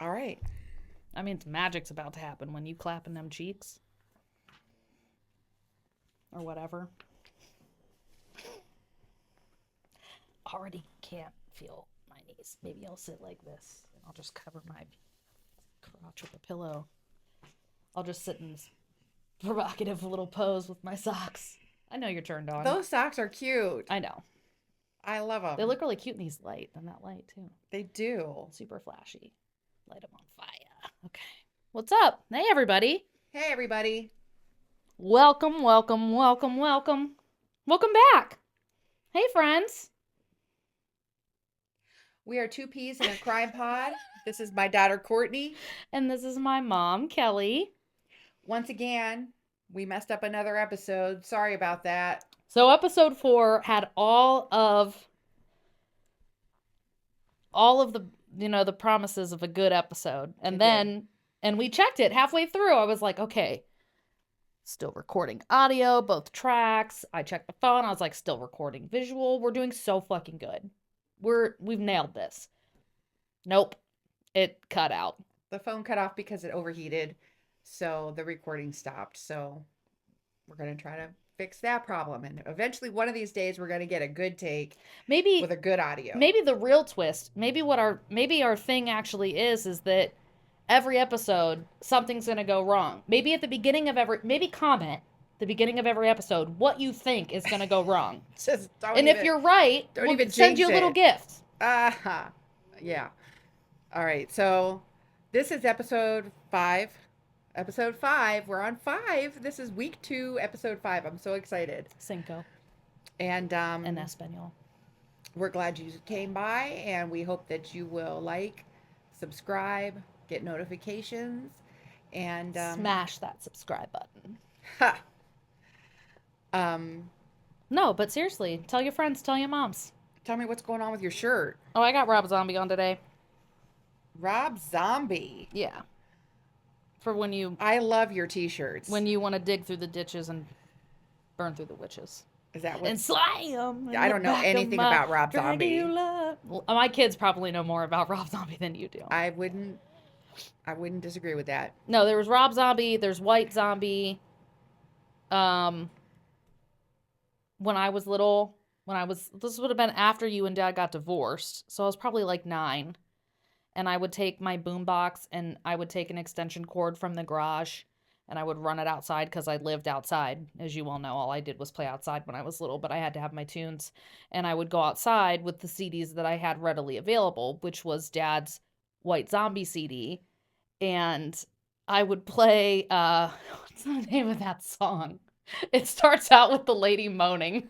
All right. I mean, magic's about to happen when you clapping them cheeks. Or whatever. Already can't feel my knees. Maybe I'll sit like this. And I'll just cover my crotch with a pillow. I'll just sit in this provocative little pose with my socks. I know you're turned on. Those socks are cute. I know. I love them. They look really cute in these light. And that light, too. They do. Super flashy. Light them on fire. Okay. What's up? Hey, everybody. Hey, everybody. Welcome, welcome, welcome, welcome. Welcome back. Hey, friends. We are two peas in a crime pod. This is my daughter, Courtney. And this is my mom, Kelly. Once again, we messed up another episode. Sorry about that. So episode 4 had all of the, the promises of a good episode. And we checked it halfway through. I was like, okay, still recording audio, both tracks. I checked the phone. I was like, still recording visual. We're doing so fucking good. We've nailed this. Nope. It cut out. The phone cut off because it overheated. So the recording stopped. So we're going to try to fix that problem. And eventually one of these days we're going to get a good take with a good audio. Maybe the real twist, maybe our thing actually is that every episode something's going to go wrong. Maybe at the beginning of comment the beginning of every episode what you think is going to go wrong. If you're right, we'll send you a little gift. Yeah. All right. So this is episode 5. Episode 5. We're on 5. This is week 2, episode 5. I'm so excited. Cinco. And Espanol. We're glad you came by, and we hope that you will like, subscribe, get notifications, and smash that subscribe button. Ha. No, but seriously, tell your friends, tell your moms. Tell me what's going on with your shirt. Oh, I got Rob Zombie on today. Rob Zombie. Yeah. For when you... I love your t-shirts. When you want to dig through the ditches and burn through the witches. Is that what? And slay them. I don't know anything about Rob Zombie. My kids probably know more about Rob Zombie than you do. I wouldn't disagree with that. No, there was Rob Zombie. There's White Zombie. When I was little, this would have been after you and Dad got divorced. So I was probably like 9. And I would take my boombox and I would take an extension cord from the garage and I would run it outside because I lived outside. As you all know, all I did was play outside when I was little, but I had to have my tunes. And I would go outside with the CDs that I had readily available, which was Dad's White Zombie CD. And I would play, what's the name of that song? It starts out with the lady moaning.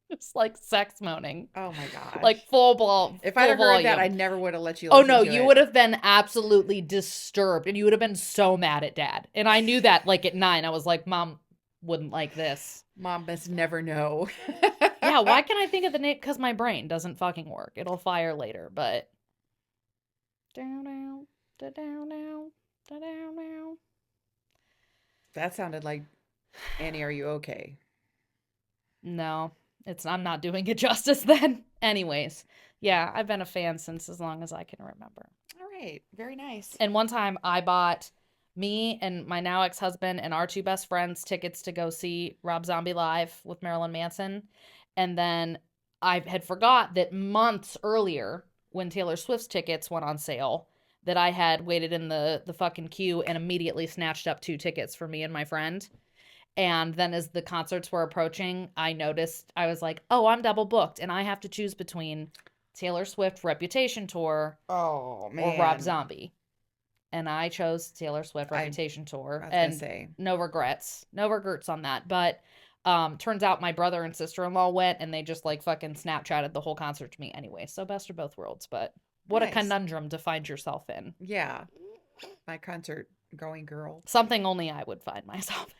It's like sex moaning. Oh my gosh. Like full ball. If I'd have heard that, I never would have let you listen to it. Oh no, you would have been absolutely disturbed and you would have been so mad at Dad. And I knew that like at 9. I was like, Mom wouldn't like this. Mom must never know. Yeah, why can't I think of the name? Because my brain doesn't fucking work. It'll fire later, but... Down, da down, da down. That sounded like, Annie, are you okay? No. I'm not doing it justice then. Anyways, yeah, I've been a fan since as long as I can remember. All right. Very nice. And one time I bought me and my now ex-husband and our 2 best friends tickets to go see Rob Zombie live with Marilyn Manson. And then I had forgot that months earlier when Taylor Swift's tickets went on sale that I had waited in the fucking queue and immediately snatched up 2 tickets for me and my friend. And then as the concerts were approaching, I noticed, I was like, oh, I'm double booked. And I have to choose between Taylor Swift Reputation Tour or Rob Zombie. And I chose Taylor Swift Reputation Tour. And no regrets. No regrets on that. But turns out my brother and sister-in-law went and they just like fucking Snapchatted the whole concert to me anyway. So best of both worlds. But what a conundrum to find yourself in. Yeah. My concert going girl. Something only I would find myself in.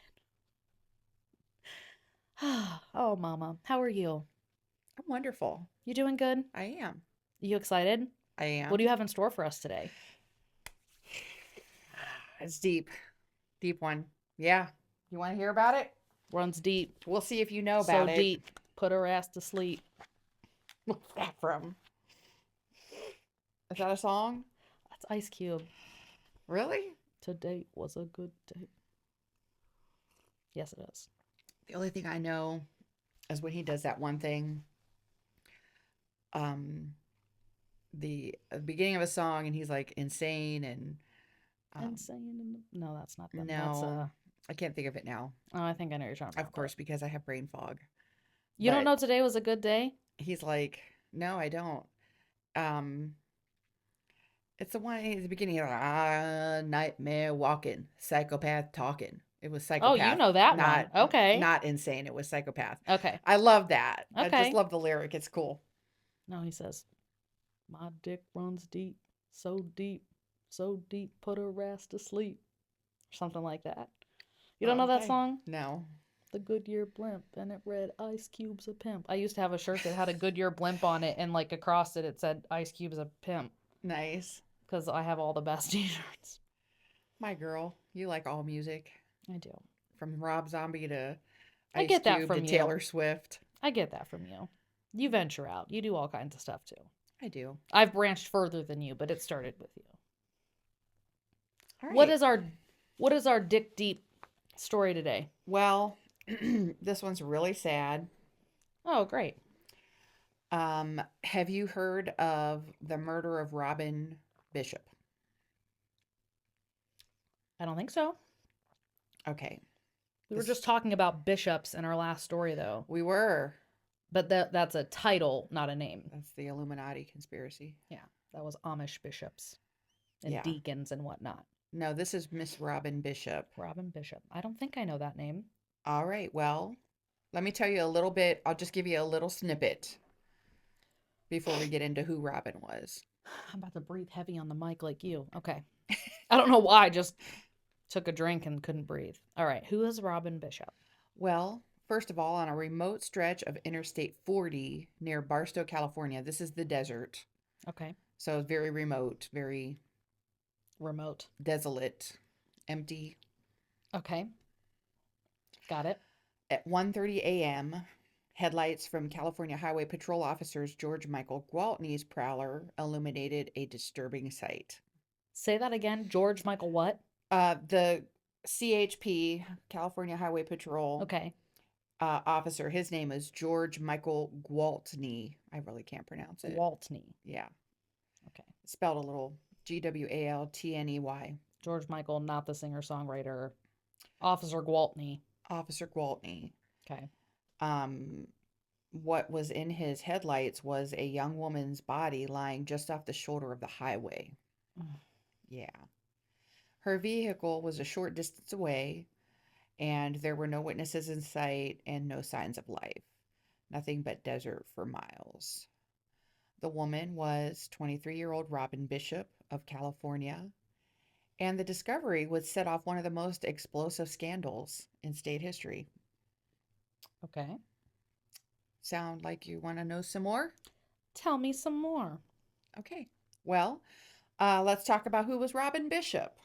Oh, Mama. How are you? I'm wonderful. You doing good? I am. You excited? I am. What do you have in store for us today? It's deep. Deep one. Yeah. You want to hear about it? Runs deep. We'll see if you know about it. So deep. Put her ass to sleep. What's that from? Is that a song? It's Ice Cube. Really? Today was a good day. Yes, it is. The only thing I know is when he does that one thing, um, the beginning of a song, and he's like insane and Insane. No, that's not them. That's no, I can't think of it now. Oh, I think I know what you're talking about. Of course, because I have brain fog. You don't But know today was a good day? he's like, no, I don't. Um, it's the one at the beginning. Nightmare walking, psychopath talking. It was Oh, you psychopath, know that one. not Okay. not insane. It was psychopath. Okay. I love that. I just Okay. love the lyric. It's cool. No, he says, my dick runs deep, so deep, so deep, put her ass to sleep. Something like that. You don't know that Okay. song? No. The Goodyear blimp, and it read Ice Cube's a pimp. I used to have a shirt that had a Goodyear blimp on it, and like across it, it said Ice Cube's a pimp. Nice. Because I have all the best t-shirts. My girl, you like all music. I do. From Rob Zombie to I Ice get that Cube from to you. Taylor Swift. I get that from you. You venture out. You do all kinds of stuff too. I do. I've branched further than you, but it started with you. All right. What is our Dick Deep story today? Well, this one's really sad. Oh, great. Have you heard of the murder of Robin Bishop? I don't think so. Okay. We were just talking about bishops in our last story, though. We were. But that's a title, not a name. That's the Illuminati conspiracy. Yeah, that was Amish bishops and deacons and whatnot. No, this is Miss Robin Bishop. Robin Bishop. I don't think I know that name. All right. Well, let me tell you a little bit. I'll just give you a little snippet before we get into who Robin was. I'm about to breathe heavy on the mic like you. Okay. I don't know why. I just took a drink and couldn't breathe. All right. Who is Robin Bishop? Well, first of all, on a remote stretch of Interstate 40 near Barstow, California, this is the desert. Okay. So very remote, very remote, desolate, empty. Okay. Got it. At 1:30 a.m., headlights from California Highway Patrol officers George Michael Gwaltney's Prowler illuminated a disturbing sight. Say that again. George Michael what? The CHP, California Highway Patrol. Okay. Officer, his name is George Michael Gwaltney. I really can't pronounce it. Gwaltney. Yeah. Okay. Spelled a little Gwaltney. George Michael, not the singer-songwriter. Officer Gwaltney. Officer Gwaltney. Okay. What was in his headlights was a young woman's body lying just off the shoulder of the highway. Yeah. Her vehicle was a short distance away, and there were no witnesses in sight and no signs of life. Nothing but desert for miles. The woman was 23-year-old Robin Bishop of California, and the discovery would set off one of the most explosive scandals in state history. Okay. Sound like you want to know some more? Tell me some more. Okay. Well, let's talk about who was Robin Bishop.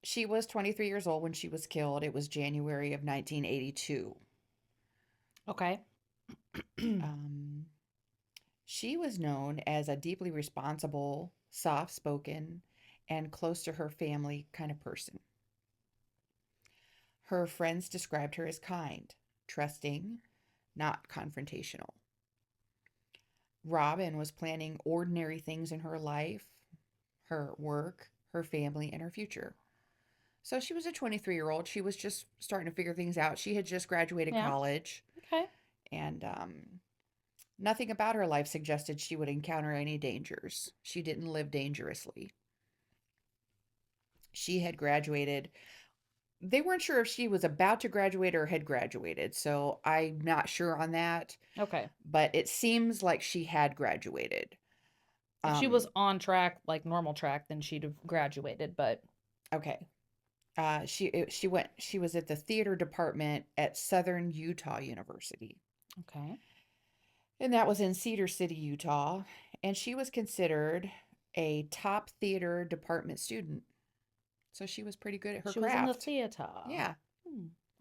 She was 23 years old when she was killed. It was January of 1982. Okay. She was known as a deeply responsible, soft-spoken, and close to her family kind of person. Her friends described her as kind, trusting, not confrontational. Robin was planning ordinary things in her life, her work, her family, and her future. So she was a 23-year-old. She was just starting to figure things out. She had just graduated college. Okay. And nothing about her life suggested she would encounter any dangers. She didn't live dangerously. She had graduated. They weren't sure if she was about to graduate or had graduated, so I'm not sure on that. Okay. But it seems like she had graduated. If she was on track, like normal track, then she'd have graduated, but... Okay. She was at the theater department at Southern Utah University. Okay. And that was in Cedar City, Utah. And she was considered a top theater department student. So she was pretty good at her craft. She was in the theater. Yeah.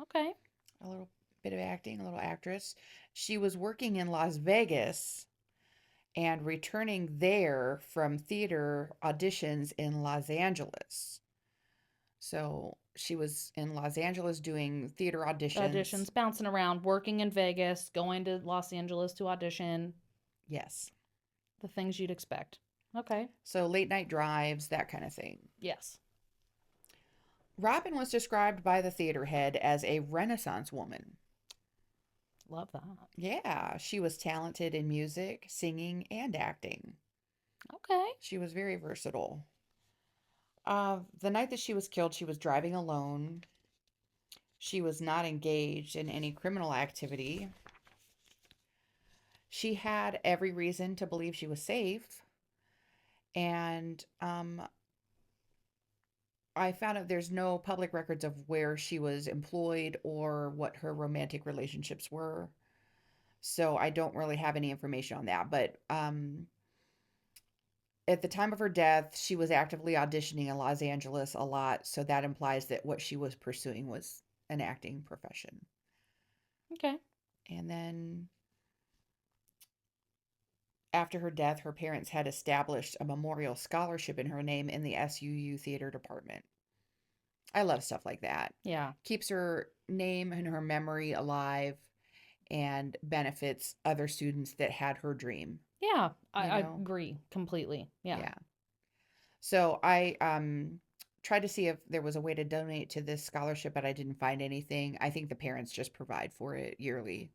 Okay. A little bit of acting, a little actress. She was working in Las Vegas. and returning there from theater auditions in Los Angeles. So she was in Los Angeles doing theater auditions. Auditions, bouncing around, working in Vegas, going to Los Angeles to audition, Yes. the things you'd expect. Okay. So late night drives, that kind of thing. Yes. Robin was described by the theater head as a Renaissance woman. Love that. Yeah, she was talented in music, singing, and acting. Okay. She was very versatile. The night that she was killed, she was driving alone. She was not engaged in any criminal activity. She had every reason to believe she was safe. And I found out there's no public records of where she was employed or what her romantic relationships were. So I don't really have any information on that. But at the time of her death, she was actively auditioning in Los Angeles a lot. So that implies that what she was pursuing was an acting profession. Okay. And then after her death, her parents had established a memorial scholarship in her name in the SUU theater department. I love stuff like that. Yeah. Keeps her name and her memory alive and benefits other students that had her dream, Yeah. you I know? agree completely. Yeah. Yeah. So I tried to see if there was a way to donate to this scholarship, but I didn't find anything. I think the parents just provide for it yearly.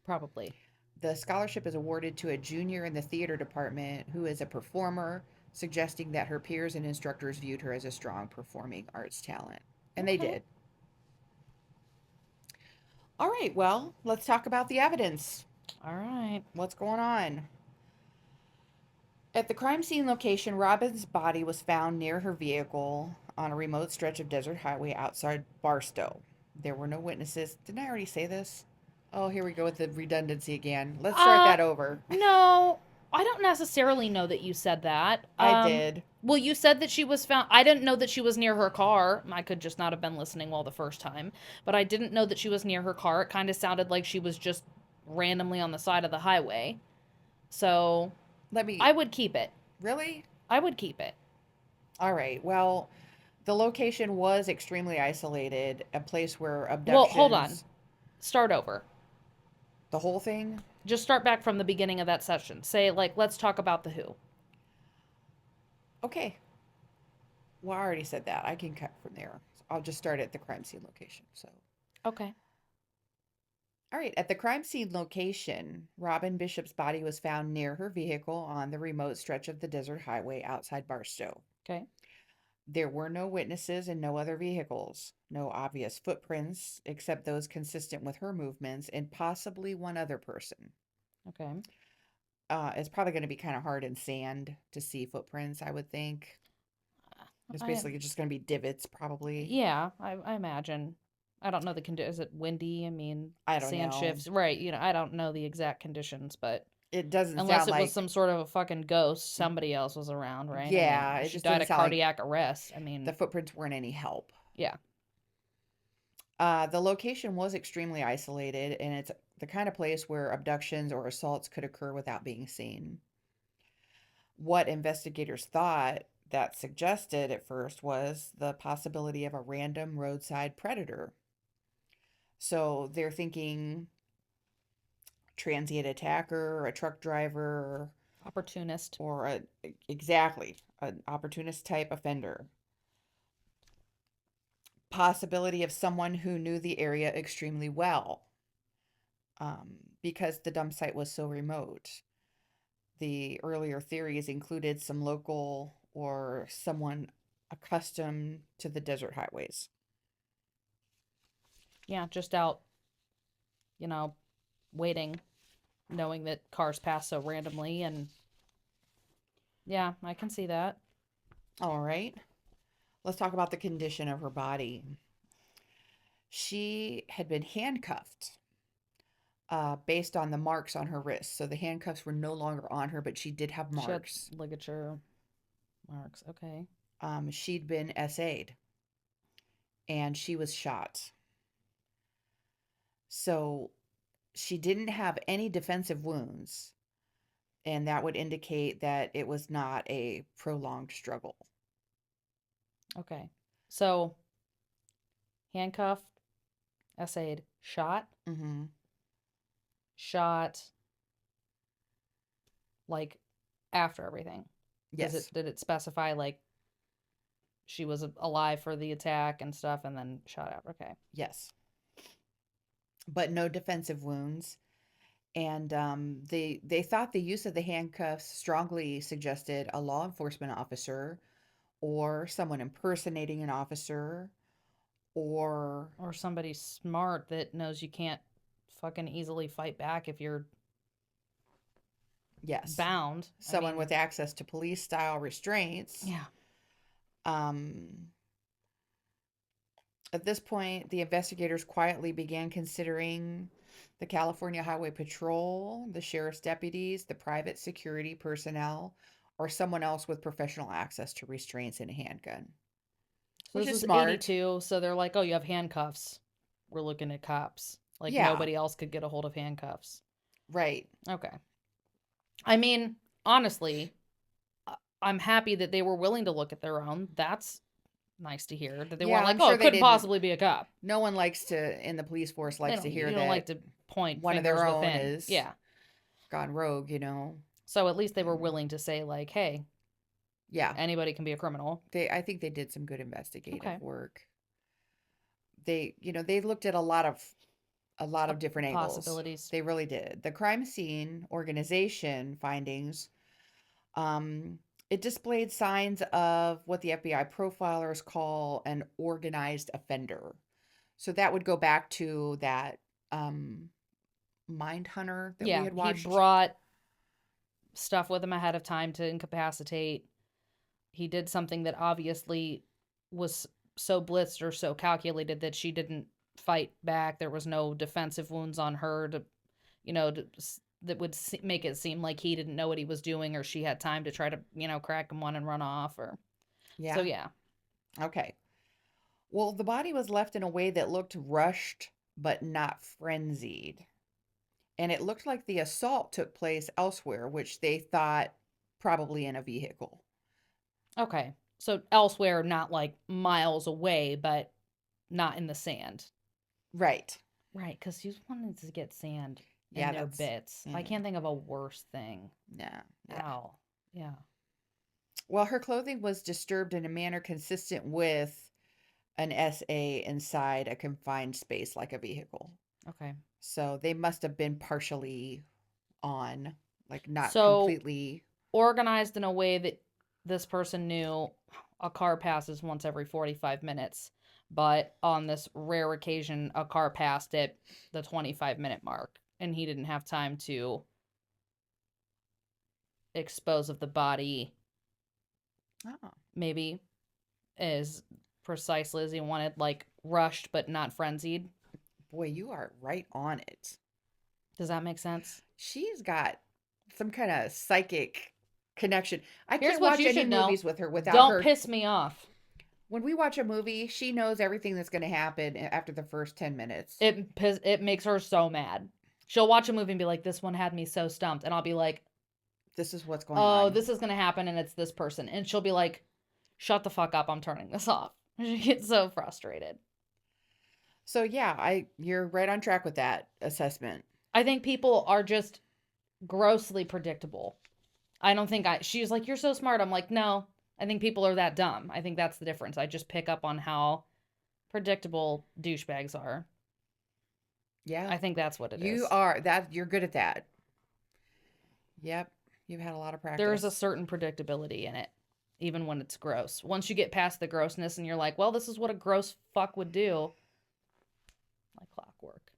Probably. The scholarship is awarded to a junior in the theater department who is a performer, suggesting that her peers and instructors viewed her as a strong performing arts talent. And they Okay. did. All right, well, let's talk about the evidence. All right. What's going on? At the crime scene location, Robin's body was found near her vehicle on a remote stretch of desert highway outside Barstow. There were no witnesses. Didn't I already say this? Oh, here we go with the redundancy again. Let's start Uh that over. no, I don't necessarily know that you said that. I did. Well, you said that she was found. I didn't know that she was near her car. I could just not have been listening well the first time, but I didn't know that she was near her car. It kind of sounded like she was just randomly on the side of the highway. So Let me. I would keep it. Really? I would keep it. All right. Well, the location was extremely isolated, a place where Well, hold on. abductions. Start over. The whole thing? Just start back from the beginning of that session. Say, like, let's talk about the who. Okay. Well, I already said that. I can cut from there. I'll just start at the crime scene location. So, Okay. all right. At the crime scene location, Robin Bishop's body was found near her vehicle on the remote stretch of the desert highway outside Barstow. Okay. There were no witnesses and no other vehicles, no obvious footprints except those consistent with her movements and possibly one other person. Okay. It's probably going to be kind of hard in sand to see footprints, I would think. It's I basically just going to be divots, probably. Yeah, I imagine. I don't know the is it windy? I mean, I don't sand know. shifts, right? I don't know the exact conditions, but It doesn't unless sound it was like, some sort of a fucking ghost, somebody else was around, right? I yeah, mean, it she just died doesn't of sound like cardiac arrest. I the mean, footprints weren't any help. yeah. The location was extremely isolated, and it's the kind of place where abductions or assaults could occur without being seen. What investigators thought that suggested at first was the possibility of a random roadside predator. So they're thinking transient attacker, a truck driver, Opportunist. or exactly an opportunist type offender. Possibility of someone who knew the area extremely well, because the dump site was so remote. The earlier theories included some local or someone accustomed to the desert highways. Yeah, just out, you know, waiting, knowing that cars pass so randomly, and yeah, I can see that. All right. Let's talk about the condition of her body. She had been handcuffed based on the marks on her wrists. So the handcuffs were no longer on her, but she did have She had marks. ligature marks. Okay. She'd been SA'd and she was shot. So she didn't have any defensive wounds, and that would indicate that it was not a prolonged struggle. Okay. So, handcuffed, essayed, Mm-hmm. shot, like after everything. Yes. Did it specify like she was alive for the attack and stuff and then shot out? Okay. Yes. But no defensive wounds. And they thought the use of the handcuffs strongly suggested a law enforcement officer or someone impersonating an officer or Or somebody smart that knows you can't fucking easily fight back if you're yes, bound. I someone mean, with access to police style restraints. yeah. Um, at this point, the investigators quietly began considering the California Highway Patrol, the sheriff's deputies, the private security personnel, or someone else with professional access to restraints and a handgun, So which this is was smart. 82, so they're like, "Oh, you have handcuffs. We're looking at cops." Like Yeah, nobody else could get a hold of handcuffs. right. Okay. I mean, honestly, I'm happy that they were willing to look at their own. That's nice to hear that they Yeah, weren't like, I'm "Oh, sure it they couldn't didn't. possibly be a cop." No one likes to, in the police force, They likes to don't. hear You don't like that to point one of fingers their own within. is Yeah. gone rogue. So at least they were And willing to say like, "Hey, yeah, anybody can be a criminal." I think they did some good investigative Okay. work. They looked at a lot of different angles. Possibilities. They really did. The crime scene organization findings, um, it displayed signs of what the FBI profilers call an organized offender. So that would go back to that um, Mind Hunter that we Yeah, had he watched. brought stuff with him ahead of time to incapacitate. He did something that obviously was so blitzed or so calculated that she didn't fight back. There was no defensive wounds on her to, that would make it seem like he didn't know what he was doing or she had time to try to, crack him one and run off or so Yeah. yeah. Okay. Well, the body was left in a way that looked rushed but not frenzied. And it looked like the assault took place elsewhere, which they thought probably in a vehicle. Okay. So elsewhere, not like miles away, but not in the sand. Right. Right, because you wanted to get sand in Yeah, their that's bits. I mm, can't think of a worse thing. yeah, yeah. Ow. Yeah. Well, her clothing was disturbed in a manner consistent with an SA inside a confined space like a vehicle. Okay. So they must have been partially on, like not So completely. organized in a way that this person knew a car passes once every 45 minutes, but on this rare occasion, a car passed at the 25-minute mark, and he didn't have time to expose of the body, Oh, maybe as precisely as he wanted, like rushed but not frenzied. boy, you are right on it. Does that make sense? She's got some kind of psychic connection. I Here's can't what watch you any should know. movies with her without Don't her. piss me off. When we watch a movie, she knows everything that's going to happen after the first 10 minutes. It makes her so mad. She'll watch a movie and be like, "This one had me so stumped," and I'll be like, This is what's going "Oh, on. this is gonna happen, and it's this person," and she'll be like, "Shut the fuck up! I'm turning this off." She gets so frustrated. So yeah, you're right on track with that assessment. I think people are just grossly predictable. I don't think she's like, "You're so smart." I'm like, "No, I think people are that dumb." I think that's the difference. I just pick up on how predictable douchebags are. Yeah. I think that's what it You is. are that you're good at that. Yep. You've had a lot of There's a practice. certain predictability in it, even when it's gross. Once you get past the grossness and you're like, well, this is what a gross fuck would do, like clockwork.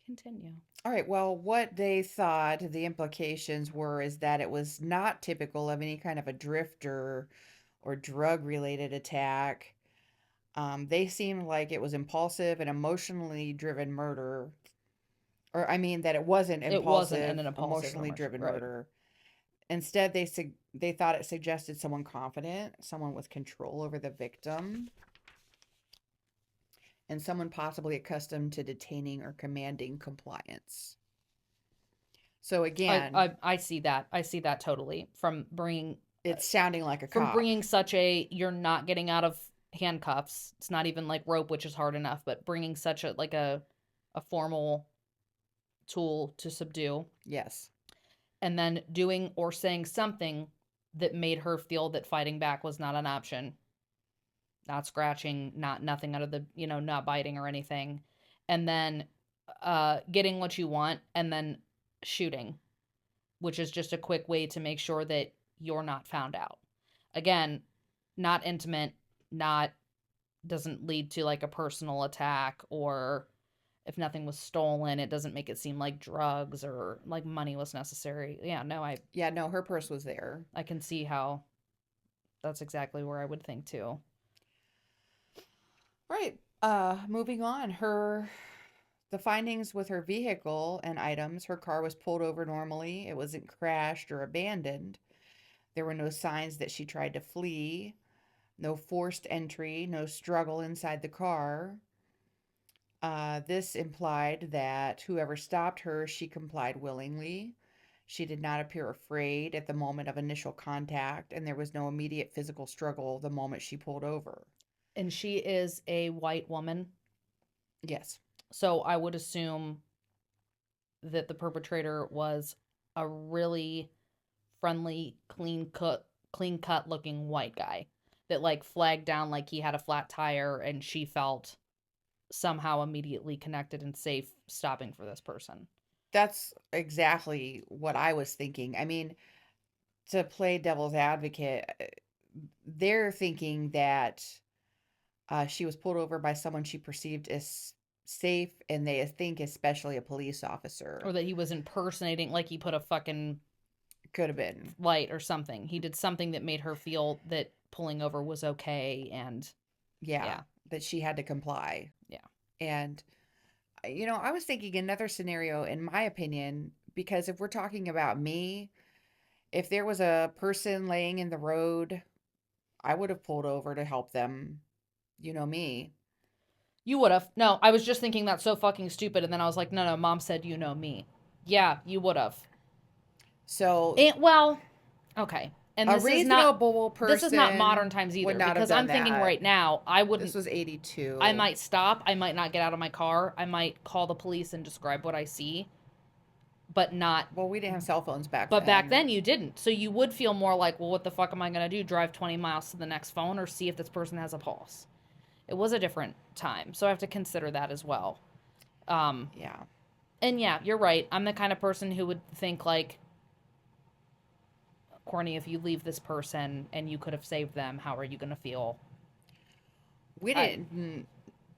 Continue. All right. Well, what they thought the implications were is that it was not typical of any kind of a drifter or drug related attack. They seemed like it was impulsive and emotionally driven murder. Or, I mean, that it wasn't It wasn't impulsive, an impulsive emotionally immersion, driven right? murder. Instead, they thought it suggested someone confident, someone with control over the victim, and someone possibly accustomed to detaining or commanding compliance. So again, I see that. I see that totally it's sounding like a from cop. bringing such a you're not getting out of handcuffs. It's not even like rope, which is hard enough, but bringing such a formal tool to subdue, Yes. and then doing or saying something that made her feel that fighting back was not an option. Not scratching, not nothing out of the, not biting or anything. And then getting what you want and then shooting, which is just a quick way to make sure that you're not found out. Again, not intimate, not doesn't lead to like a personal attack, or if nothing was stolen, it doesn't make it seem like drugs or like money was necessary. Yeah, no, Yeah, no, her purse was there. I can see how that's exactly where I would think too. Right. Moving on. The findings with her vehicle and items, her car was pulled over normally. It wasn't crashed or abandoned. There were no signs that she tried to flee, no forced entry, no struggle inside the car. This implied that whoever stopped her, she complied willingly. She did not appear afraid at the moment of initial contact, and there was no immediate physical struggle the moment she pulled over. And she is a white woman, Yes. so I would assume that the perpetrator was a really friendly, clean cut looking white guy that like flagged down like he had a flat tire, and she felt somehow immediately connected and safe stopping for this person. That's exactly what I was thinking. I mean, to play devil's advocate, they're thinking that she was pulled over by someone she perceived as safe, and they think especially a police officer. Or that he was impersonating, like he put a fucking Could have been. light or something. He did something that made her feel that pulling over was okay. And Yeah, yeah, that she had to comply. yeah. And, I was thinking another scenario, in my opinion, because if we're talking about me, if there was a person laying in the road, I would have pulled over to help them. You know me. You would have. No, I was just thinking that's so fucking stupid. And then I was like, no, no, mom said you know me. Yeah, you would have. So And, well, okay. And a this reasonable is not modern person times would either, not have because done I'm thinking that. right now, I This wouldn't. was I 82. might stop. I might not get out of my car. I might call the police and describe what I see, but not. Well, we didn't have cell phones back But back then. then you didn't. So you would feel more like, well, what the fuck am I going to do? Drive 20 miles to the next phone or see if this person has a pulse? It was a different time. So I have to consider that as well. Yeah. And yeah, you're right. I'm the kind of person who would think like, Corny, if you leave this person and you could have saved them, how are you going to feel? We I didn't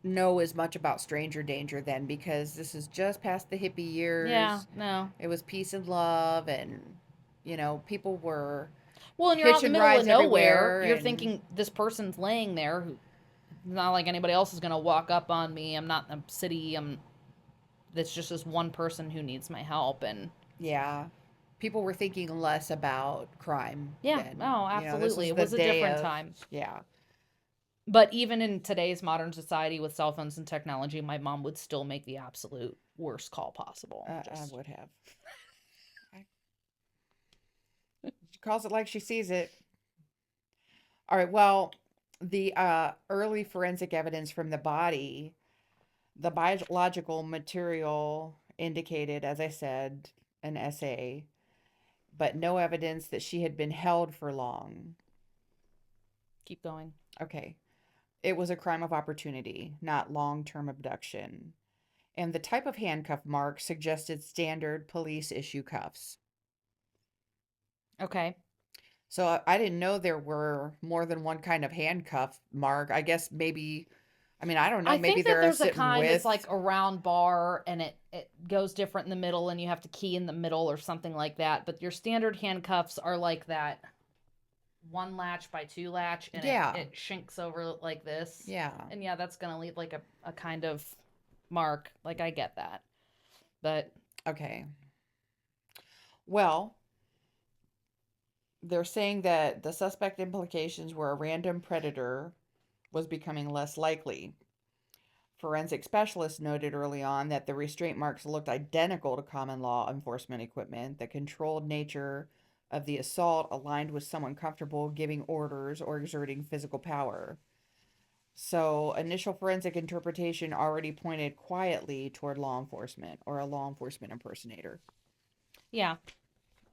know as much about stranger danger then, because this is just past the hippie Yeah, years. no. It was peace and love, and people were Well, and you're out in the hitching middle of rides nowhere. everywhere, You're and thinking this person's laying there. Not like anybody else is going to walk up on me. I'm not in a city. That's just this one person who needs my help. And yeah, people were thinking less about crime yeah, then. oh, This absolutely. was It the was a day different of, time. yeah. But even in today's modern society with cell phones and technology, my mom would still make the absolute worst call possible. I would have. She calls it like she sees it. All right, well, the early forensic evidence from the body, the biological material indicated, as I said, an SA, but no evidence that she had been held for long. Keep going. Okay. It was a crime of opportunity, not long term abduction. And the type of handcuff mark suggested standard police issue cuffs. Okay. So I didn't know there were more than one kind of handcuff mark. I guess maybe, I mean, I don't know. I Maybe think that they're there's a sitting kind that's with. like a round bar and it goes different in the middle and you have to key in the middle or something like that. But your standard handcuffs are like that one latch by two latch and Yeah. it shinks over like this. Yeah. And yeah, that's going to leave like a kind of mark. Like I get that. But Okay. Well, they're saying that the suspect implications were a random predator was becoming less likely. forensic specialist noted early on that the restraint marks looked identical to common law enforcement equipment. The controlled nature of the assault aligned with someone comfortable giving orders or exerting physical power. So, initial forensic interpretation already pointed quietly toward law enforcement or a law enforcement impersonator. Yeah,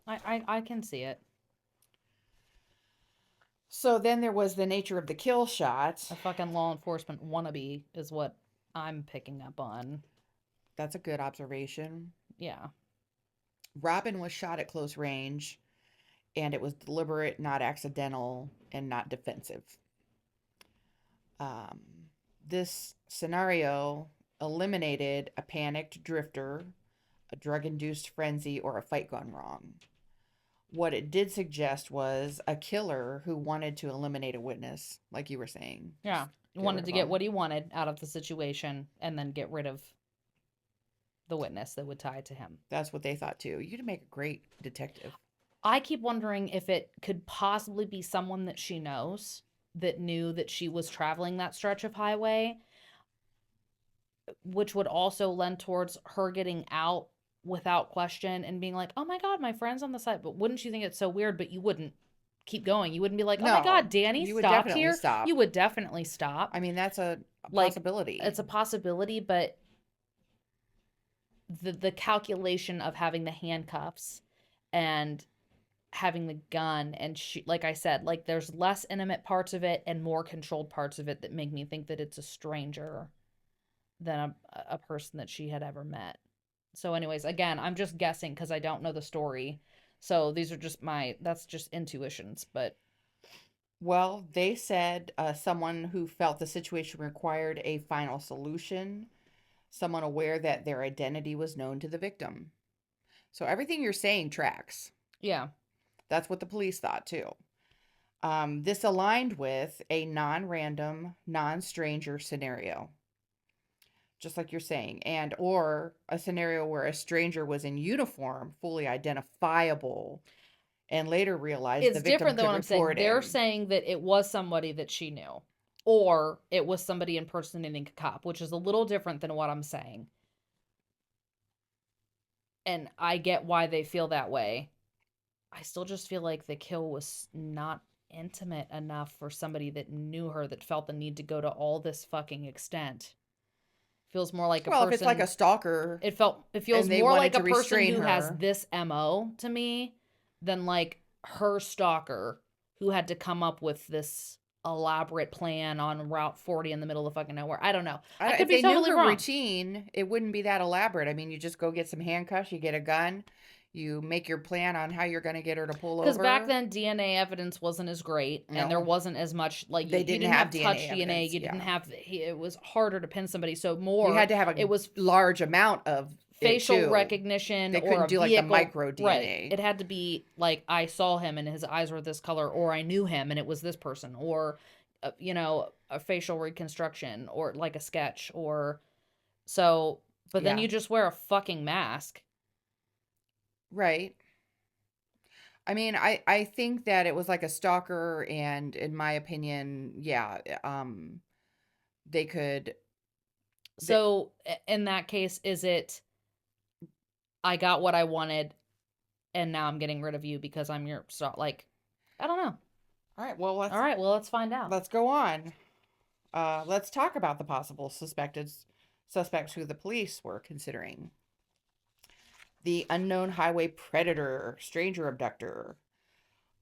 I can see it. So, then there was the nature of the kill shot. A fucking law enforcement wannabe is what I'm picking up on. That's a good observation. Yeah. Robin was shot at close range, and it was deliberate, not accidental, and not defensive. Um, this scenario eliminated a panicked drifter, a drug induced frenzy, or a fight gone wrong. What it did suggest was a killer who wanted to eliminate a witness, like you were saying. Yeah. Wanted to get what he wanted out of the situation and then get rid of the witness that would tie it to him. That's what they thought too. You'd make a great detective. I keep wondering if it could possibly be someone that she knows that knew that she was traveling that stretch of highway, which would also lend towards her getting out without question and being like, oh my God, my friend's on the side. But wouldn't you think it's so weird? But you wouldn't keep going. You wouldn't be like, oh my God, Danny you would stopped definitely here. stop. You would definitely stop. I mean, that's a Like, possibility. It's a possibility, but the calculation of having the handcuffs and having the gun and like I said, like there's less intimate parts of it and more controlled parts of it that make me think that it's a stranger than a person that she had ever met. So anyways, again, I'm just guessing because I don't know the story. So these are just that's just intuitions, but. Well, they said someone who felt the situation required a final solution, someone aware that their identity was known to the victim. So everything you're saying tracks. Yeah. That's what the police thought too. This aligned with a non-random, non-stranger scenario. Just like you're saying, and or a scenario where a stranger was in uniform, fully identifiable, and later realized it's the victim different than what I'm saying. They're him. saying that it was somebody that she knew, or it was somebody impersonating a cop, which is a little different than what I'm saying. And I get why they feel that way. I still just feel like the kill was not intimate enough for somebody that knew her, that felt the need to go to all this fucking extent. Feels more like a person. Well, if it's like a stalker, it feels more like a person who has this MO to me than like her stalker who had to come up with this elaborate plan on Route 40 in the middle of fucking nowhere. I don't know. I could be totally wrong. Routine, it wouldn't be that elaborate. I mean, you just go get some handcuffs, you get a gun, you make your plan on how you're going to get her to pull over. Because back then, DNA evidence wasn't as great, and there wasn't as much, like, they didn't have touch DNA. You didn't have, it was harder to pin somebody, so more. You had to have large amount of facial recognition. They couldn't do like the micro DNA. Right. It had to be like, I saw him and his eyes were this color, or I knew him and it was this person, or, a facial reconstruction, or like a sketch, or so. But then you just wear a fucking mask. Right. I mean, I think that it was like a stalker, and in my opinion, they could. So in that case, is it, I got what I wanted, and now I'm getting rid of you because I'm your stalker? Like, I don't know. All right, well, let's find out. Let's go on. Let's talk about the possible suspects who the police were considering. The unknown highway predator, stranger abductor.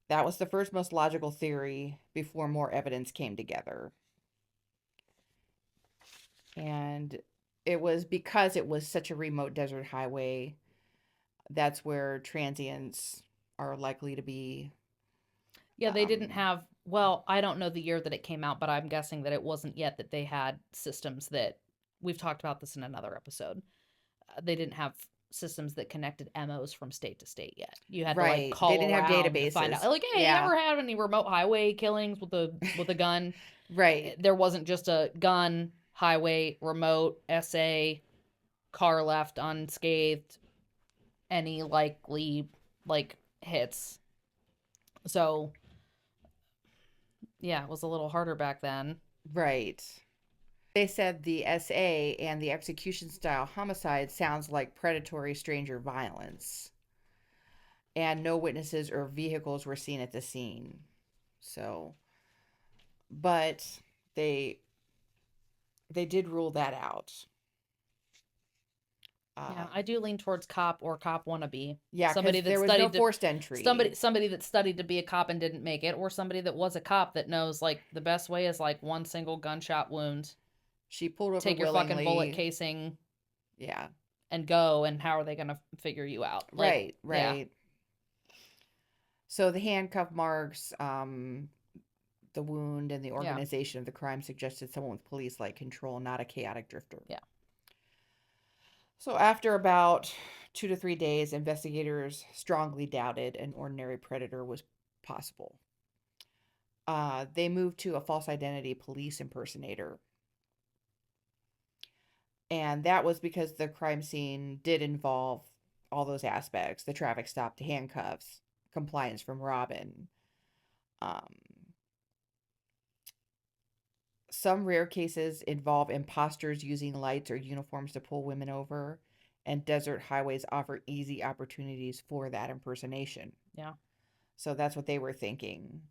That was the first most logical theory before more evidence came together. And it was because it was such a remote desert highway. That's where transients are likely to be. Yeah, they didn't have, well, I don't know the year that it came out, but I'm guessing that it wasn't yet that they had systems that, we've talked about this in another episode. They didn't have systems that connected MOs from state to state yet. You had to like call. They didn't have databases to find out. Like, hey, you ever had any remote highway killings with a gun? Right. There wasn't just a gun, highway, remote, SA, car left unscathed, any likely like hits. So yeah, it was a little harder back then. Right. They said the SA and the execution style homicide sounds like predatory stranger violence, and no witnesses or vehicles were seen at the scene. So, but they they did rule that out. Yeah, Um, I do lean towards cop or cop wannabe. yeah, Somebody because that there was no studied to forced entry. somebody that studied to be a cop and didn't make it, or somebody that was a cop that knows like the best way is like one single gunshot wound. She pulled over Take your fucking bullet willingly. casing Yeah, and go, and how are they gonna figure you out? Like, right, yeah, right. So the handcuff marks, the wound, and the yeah, organization of the crime suggested someone with police-like control, not a chaotic drifter. yeah. So after about 2 to 3 days, investigators strongly doubted an ordinary predator was possible. They moved to a false identity police impersonator. And that was because the crime scene did involve all those aspects: the traffic stop, the handcuffs, compliance from Robin. Um, some rare cases involve imposters using lights or uniforms to pull women over, and desert highways offer easy opportunities for that impersonation. Yeah. So that's what they were thinking.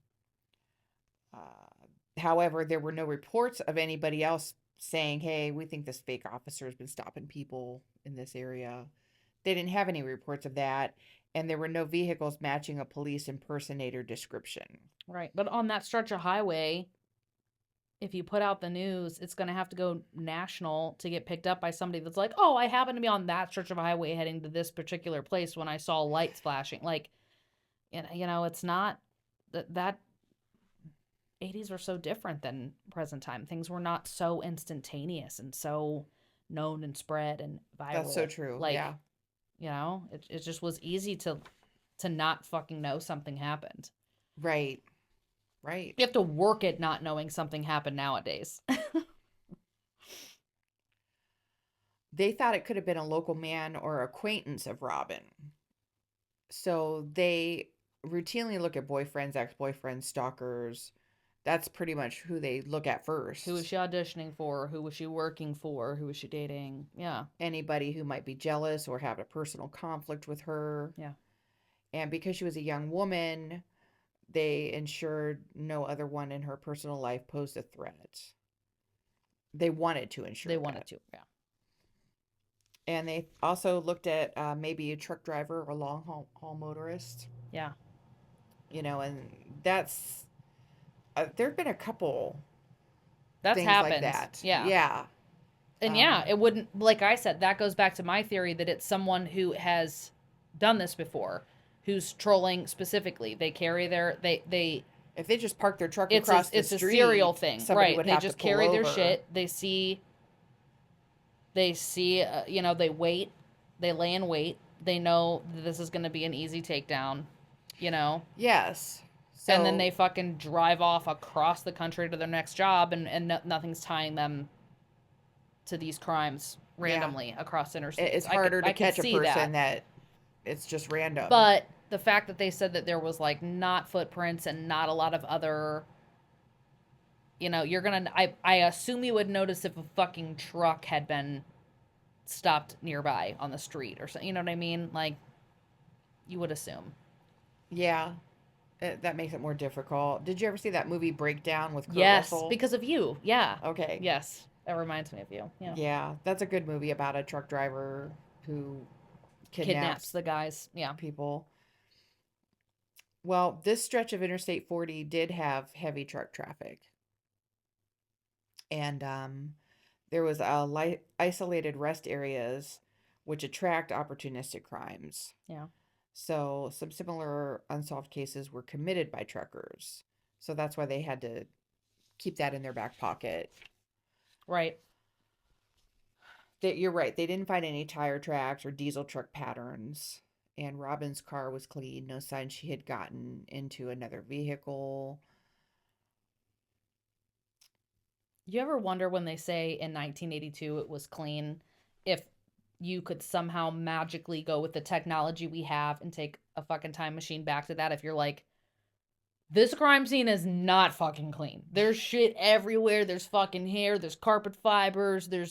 However, there were no reports of anybody else saying, hey, we think this fake officer has been stopping people in this area. They didn't have any reports of that. And there were no vehicles matching a police impersonator description. Right. But on that stretch of highway, if you put out the news, it's going to have to go national to get picked up by somebody that's like, oh, I happen to be on that stretch of a highway heading to this particular place when I saw lights flashing. Like, it's not that 80s were so different than present time. Things were not so instantaneous and so known and spread and viral. That's so true. Like, yeah. It just was easy to not fucking know something happened. Right. Right. You have to work at not knowing something happened nowadays. They thought it could have been a local man or acquaintance of Robin. So they routinely look at boyfriends, ex-boyfriends, stalkers. That's pretty much who they look at first. Who was she auditioning for? Who was she working for? Who was she dating? Yeah. Anybody who might be jealous or have a personal conflict with her. Yeah. And because she was a young woman, they ensured no other one in her personal life posed a threat. They wanted to ensure They that. wanted to, yeah. And they also looked at maybe a truck driver or a long haul motorist. Yeah. And that's there have been a couple That's things happened. like that. Yeah. Yeah. And yeah, it wouldn't, like I said, that goes back to my theory that it's someone who has done this before, who's trolling specifically. They carry they if they just park their truck it's across the it's street, a serial thing, somebody right? would They have just to pull carry their over. shit. They see, they wait, they lay in wait. They know that this is going to be an easy takedown, Yes. and then they fucking drive off across the country to their next job, and nothing's tying them to these crimes randomly across interstates. It's harder to catch a person that it's just random. But the fact that they said that there was like not footprints and not a lot of other, I assume you would notice if a fucking truck had been stopped nearby on the street or something. You know what I mean? Like, you would assume. Yeah. That makes it more difficult. Did you ever see that movie Breakdown with Kurt Yes, Russell? because of you. Yeah. Okay. Yes. That reminds me of you. Yeah. Yeah, that's a good movie about a truck driver who Kidnaps the guys. Yeah. people. Well, this stretch of Interstate 40 did have heavy truck traffic. And there was isolated rest areas which attract opportunistic crimes. Yeah. So some similar unsolved cases were committed by truckers. So that's why they had to keep that in their back pocket. Right. You're right. They didn't find any tire tracks or diesel truck patterns. And Robin's car was clean. No sign she had gotten into another vehicle. You ever wonder when they say in 1982 it was clean, if you could somehow magically go with the technology we have and take a fucking time machine back to that? If you're like, This crime scene is not fucking clean. There's shit everywhere. There's fucking hair. There's carpet fibers. There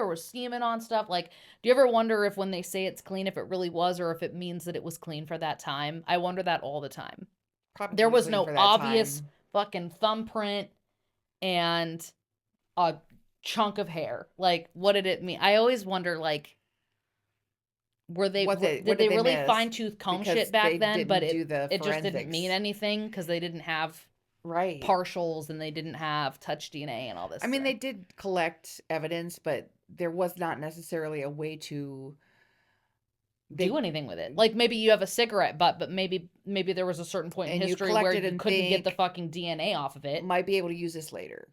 was semen on stuff. Like, do you ever wonder if when they say it's clean, if it really was, or if it means that it was clean for that time? I wonder that all the time. Probably There was clean no for that obvious time. fucking thumbprint and a chunk of hair. Like, what did it mean? I always wonder, like, What did did they they really miss? fine tooth comb Because shit back they then? But didn't do the it just didn't mean forensics. anything because they didn't have Right. partials and they didn't have touch DNA and all this. I mean, stuff. they did collect evidence, but there was not necessarily a way to do anything with it. Like maybe you have a cigarette butt, but maybe there was a certain point in And you history where collected you and couldn't get the think- fucking DNA off of it. might be able to use this later.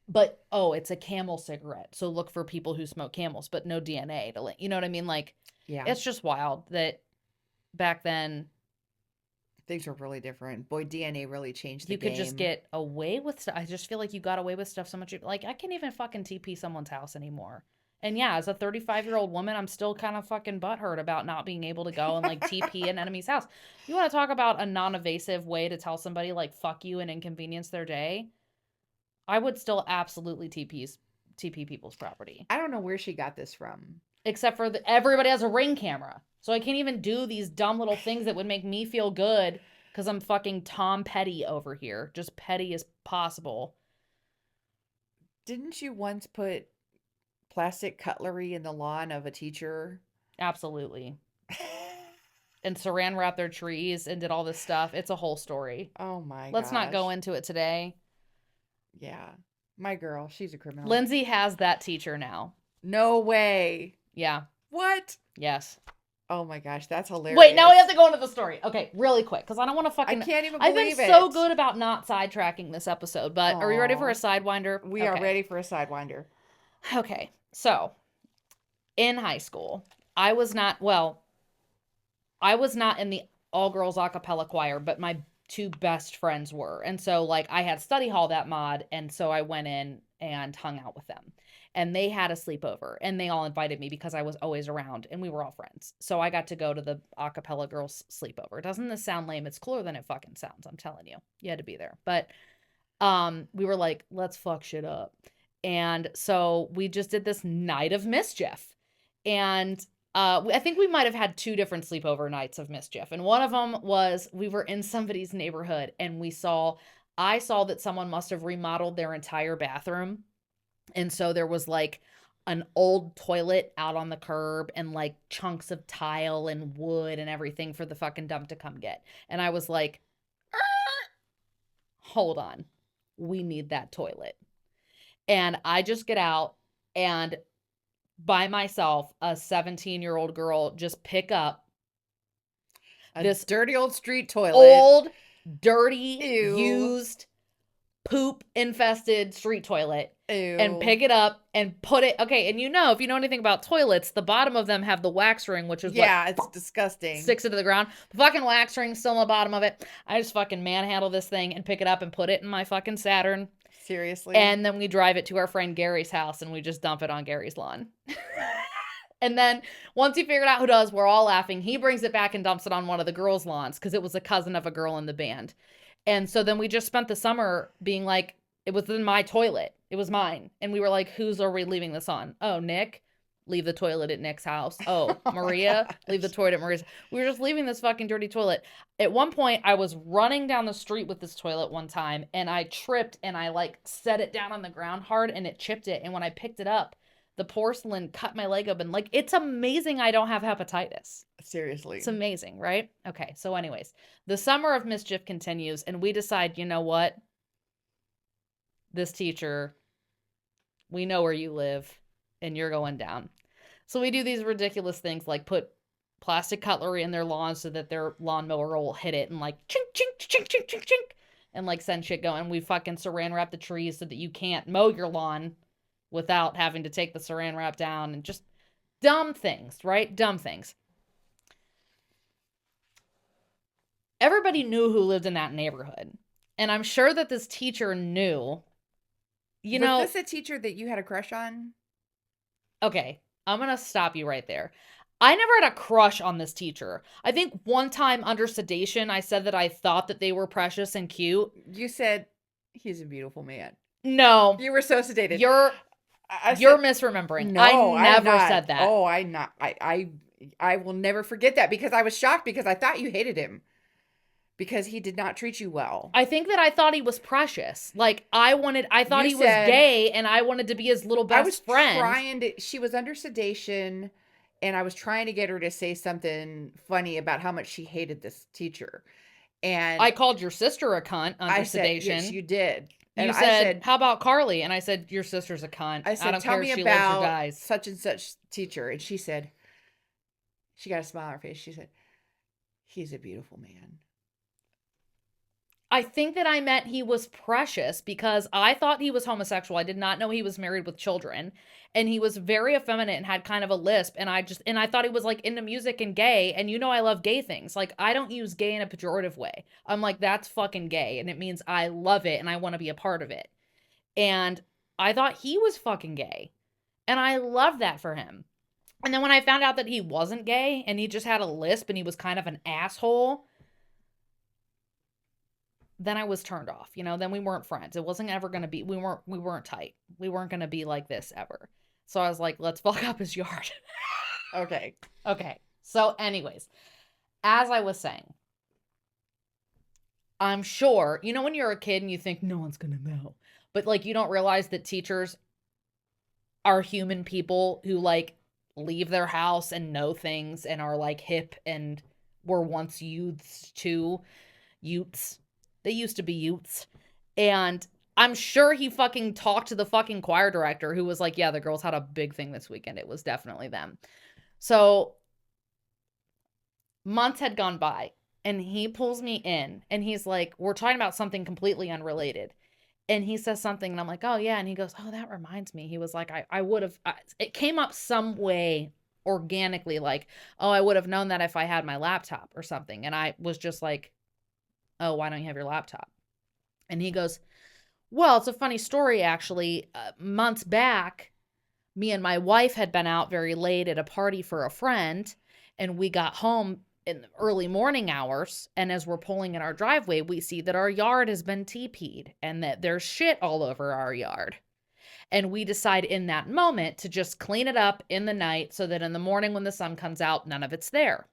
But it's a Camel cigarette, so look for people who smoke Camels, but no DNA to you know what I mean? Like, Yeah, it's just wild that back then things were really different. Boy, DNA really changed the you game. could just get away with stuff. I just feel like you got away with stuff so much. Like, I can't even fucking TP someone's house anymore. And yeah, as a 35-year-old woman, I'm still kind of fucking butthurt about not being able to go and like TP an enemy's house. You want to talk about a non-evasive way to tell somebody like fuck you and inconvenience their day? I would still absolutely TP people's property. I don't know where she got this from. Except for everybody has a Ring camera. So I can't even do these dumb little things that would make me feel good because I'm fucking Tom Petty over here. Just petty as possible. Didn't you once put plastic cutlery in the lawn of a teacher? Absolutely. And saran wrapped their trees and did all this stuff. It's a whole story. Oh my Let's not go gosh. into it today. Yeah. My girl, she's a criminal. Lindsay has that teacher now. No way. Yeah. What? Yes. Oh my gosh, that's hilarious. Wait, now we have to go into the story. Okay, really quick, because I don't want to I fucking... can't even I've believe been it. so good about not sidetracking this episode, but are we ready for a sidewinder? We are ready for a sidewinder. Okay, so in high school, I was not in the all-girls a cappella choir, but my two best friends were. And so, like, I had study hall that mod, and so I went in and hung out with them. And they had a sleepover, and they all invited me because I was always around, and we were all friends. So I got to go to the a cappella girls sleepover. Doesn't this sound lame? It's cooler than it fucking sounds. I'm telling you. You had to be there. But we were like, let's fuck shit up. And so we just did this night of mischief. And I think we might have had two different sleepover nights of mischief. And one of them was we were in somebody's neighborhood, and I saw that someone must have remodeled their entire bathroom. And so there was like an old toilet out on the curb and like chunks of tile and wood and everything for the fucking dump to come get. And I was like, hold on, we need that toilet. And I just get out and by myself, a 17-year-old girl, just pick up This dirty old street toilet. old, dirty, Ew. used, poop-infested street toilet. Ew. And pick it up and put it. Okay, and if you know anything about toilets, the bottom of them have the wax ring, which is it's disgusting. sticks it to the ground. The fucking wax ring's still on the bottom of it. I just fucking manhandle this thing and pick it up and put it in my fucking Saturn. Seriously. And then we drive it to our friend Gary's house and we just dump it on Gary's lawn. And then once he figured out who does, we're all laughing. He brings it back and dumps it on one of the girls' lawns because it was a cousin of a girl in the band. And so then we just spent the summer being like, it was in my toilet. It was mine. And we were like, whose are we leaving this on? Oh, Nick, leave the toilet at Nick's house. Oh, Maria, leave the toilet at Maria's. We were just leaving this fucking dirty toilet. At one point, I was running down the street with this toilet one time, and I tripped, and I, like, set it down on the ground hard, and it chipped it. And when I picked it up, the porcelain cut my leg open. Like, it's amazing I don't have hepatitis. Seriously. It's amazing, right? Okay, so anyways, the summer of mischief continues, and we decide, you know what? This teacher, we know where you live, and you're going down. So we do these ridiculous things like put plastic cutlery in their lawn so that their lawnmower will hit it and like chink, chink, chink, chink, chink, chink, and like send shit going. We fucking saran wrap the trees so that you can't mow your lawn without having to take the saran wrap down and just dumb things, right? Dumb things. Everybody knew who lived in that neighborhood. And I'm sure that this teacher knew, Was this a teacher that you had a crush on? Okay, I'm going to stop you right there. I never had a crush on this teacher. I think one time under sedation, I said that I thought that they were precious and cute. You said he's a beautiful man. No, You were so sedated. you're misremembering. No, I never I'm not. said that. Oh, I'm not. I will never forget that because I was shocked because I thought you hated him because he did not treat you well. I think that I thought he was precious. Like I thought You he was said- gay, and I wanted to be his little I was best friend. trying to. She was under sedation, and I was trying to get her to say something funny about how much she hated this teacher. And I called your sister a cunt under I said, sedation. yes, you did. And You I said, "How about Carly?" And I said, "Your sister's a cunt. I said, don't tell care me if she lives or about dies." such and such teacher. And she said, she got a smile on her face. She said, he's a beautiful man. I think that I meant he was precious because I thought he was homosexual. I did not know he was married with children. And he was very effeminate and had kind of a lisp. And I thought he was like into music and gay. And you know, I love gay things. Like, I don't use gay in a pejorative way. I'm like, that's fucking gay. And it means I love it and I want to be a part of it. And I thought he was fucking gay. And I loved that for him. And then when I found out that he wasn't gay and he just had a lisp and he was kind of an asshole, then I was turned off. You know, then we weren't friends. It wasn't ever going to be, we weren't tight. We weren't going to be like this ever. So I was like, let's fuck up his yard. Okay. Okay. So anyways, as I was saying, I'm sure, you know, when you're a kid and you think no one's going to know, but like, you don't realize that teachers are human people who like leave their house and know things and are like hip and were once youths too. Youths. They used to be youths. And I'm sure he fucking talked to the fucking choir director who was like, yeah, the girls had a big thing this weekend. It was definitely them. So months had gone by and he pulls me in and he's like, we're talking about something completely unrelated. And he says something and I'm like, oh yeah. And he goes, oh, that reminds me. He was like, I would have, it came up some way organically, like, oh, I would have known that if I had my laptop or something. And I was just like, oh, why don't you have your laptop? And he goes, well, it's a funny story, actually. Months back, me and my wife had been out very late at a party for a friend, and we got home in the early morning hours. And as we're pulling in our driveway, we see that our yard has been TP'd and that there's shit all over our yard. And we decide in that moment to just clean it up in the night so that in the morning when the sun comes out, none of it's there.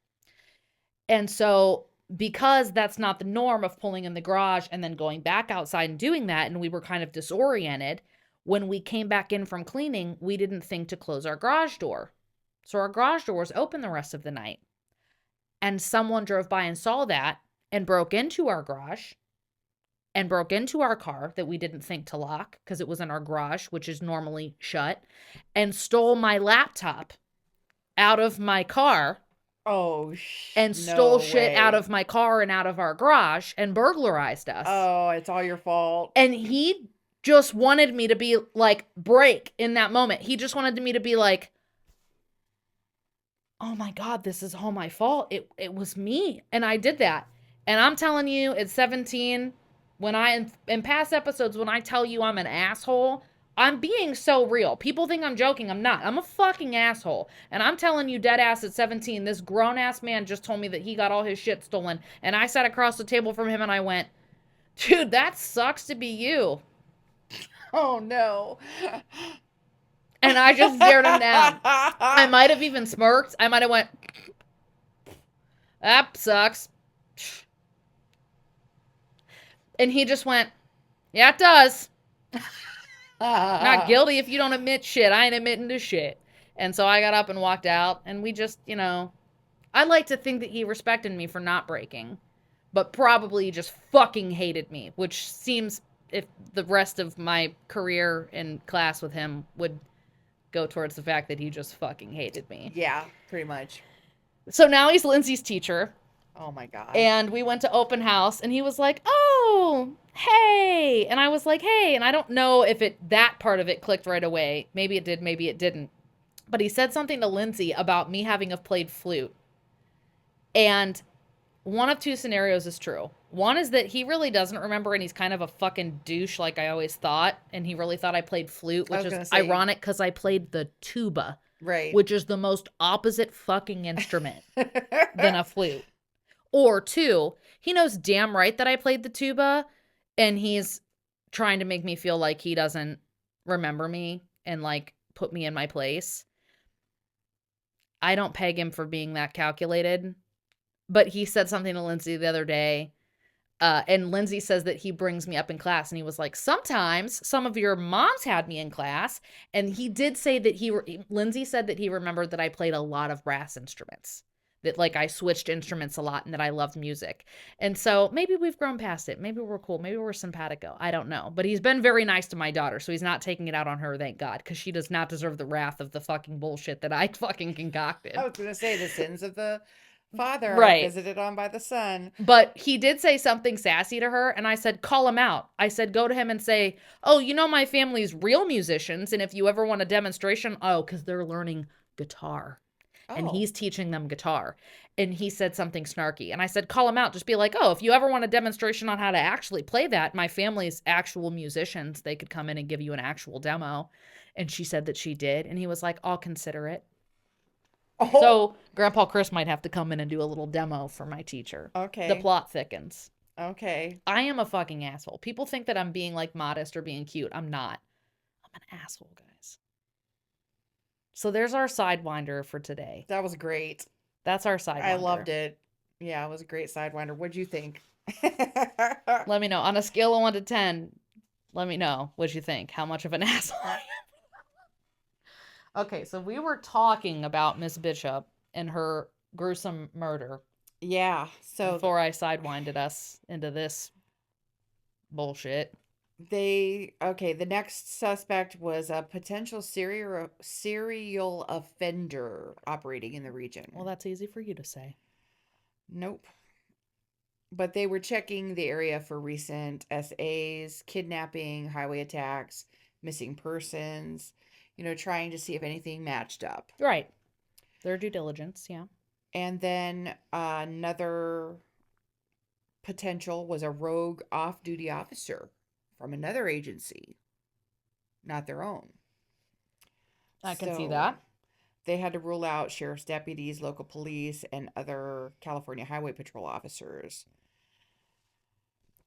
And so because that's not the norm of pulling in the garage and then going back outside and doing that, and we were kind of disoriented, when we came back in from cleaning, we didn't think to close our garage door. So our garage door was open the rest of the night. And someone drove by and saw that and broke into our garage and broke into our car that we didn't think to lock because it was in our garage, which is normally shut, and stole my laptop out of my car. Oh, and stole shit out of my car and out of our garage and burglarized us. Oh, it's all your fault. And he just wanted me to be like, break in that moment. He just wanted me to be like, oh my God, this is all my fault. It was me. And I did that. And I'm telling you, at 17, when in past episodes, when I tell you I'm an asshole, I'm being so real. People think I'm joking. I'm not. I'm a fucking asshole. And I'm telling you dead ass at 17, this grown ass man just told me that he got all his shit stolen. And I sat across the table from him and I went, dude, that sucks to be you. Oh no. And I just stared him down. I might have even smirked. I might have went, that sucks. And he just went, yeah, it does. Not guilty if you don't admit shit. I ain't admitting to shit. And so I got up and walked out, and we just, you know, I like to think that he respected me for not breaking, but probably just fucking hated me, which seems, if the rest of my career in class with him would go towards the fact that he just fucking hated me. Yeah, pretty much. So now he's Lindsay's teacher. Oh my God. And we went to open house and he was like, oh, hey. And I was like, hey. And I don't know if that part of it clicked right away. Maybe it did, maybe it didn't. But he said something to Lindsay about me having played flute. And one of two scenarios is true. One is that he really doesn't remember and he's kind of a fucking douche like I always thought. And he really thought I played flute, which is ironic because I played the tuba Right. which is the most opposite fucking instrument than a flute. Or two, he knows damn right that I played the tuba, and he's trying to make me feel like he doesn't remember me and like put me in my place. I don't peg him for being that calculated, but he said something to Lindsay the other day. And Lindsay says that he brings me up in class, and he was like, sometimes some of your moms had me in class. And he did say that Lindsay said that he remembered that I played a lot of brass instruments, that like I switched instruments a lot and that I loved music. And so maybe we've grown past it. Maybe we're cool. Maybe we're simpatico. I don't know. But he's been very nice to my daughter. So he's not taking it out on her, thank God, because she does not deserve the wrath of the fucking bullshit that I fucking concocted. I was going to say the sins of the father are Right. visited on by the son. But he did say something sassy to her, and I said, call him out. I said, go to him and say, oh, you know my family's real musicians, and if you ever want a demonstration, because they're learning guitar. And Oh. he's teaching them guitar. And he said something snarky. And I said, call him out. Just be like, oh, if you ever want a demonstration on how to actually play that, my family's actual musicians, they could come in and give you an actual demo. And she said that she did. And he was like, I'll consider it. Oh. So Grandpa Chris might have to come in and do a little demo for my teacher. Okay. The plot thickens. Okay. I am a fucking asshole. People think that I'm being like modest or being cute. I'm not. I'm an asshole, guys. So there's our Sidewinder for today. That was great. That's our Sidewinder. I loved it. Yeah, it was a great Sidewinder. What'd you think? Let me know. On a scale of 1 to 10, let me know what you think. How much of an asshole I am. Okay, so we were talking about Miss Bishop and her gruesome murder. Yeah. So before I sidewinded us into this bullshit. the next suspect was a potential serial offender operating in the region. Well, that's easy for you to say. Nope. But they were checking the area for recent SAs, kidnapping, highway attacks, missing persons, trying to see if anything matched up. Right. Their due diligence, yeah. And then another potential was a rogue off-duty officer from another agency, not their own. I can see that. They had to rule out sheriff's deputies, local police, and other California Highway Patrol officers.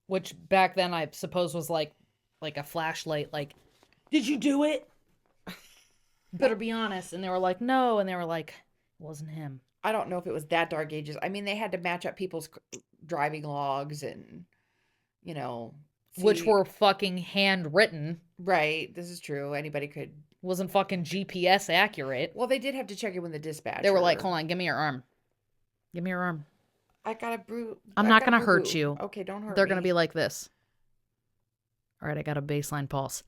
Which back then I suppose was like a flashlight, like, did you do it? Better be honest. And they were like, no. And they were like, it wasn't him. I don't know if it was that dark ages. I mean, they had to match up people's driving logs and, which were fucking handwritten. Right. This is true. Anybody could. Wasn't fucking GPS accurate. Well, they did have to check it with the dispatcher. They were like, hold on, give me your arm. Give me your arm. I got a bruise. I'm not going to hurt you. Okay, don't hurt me. They're going to be like this. All right, I got a baseline pulse.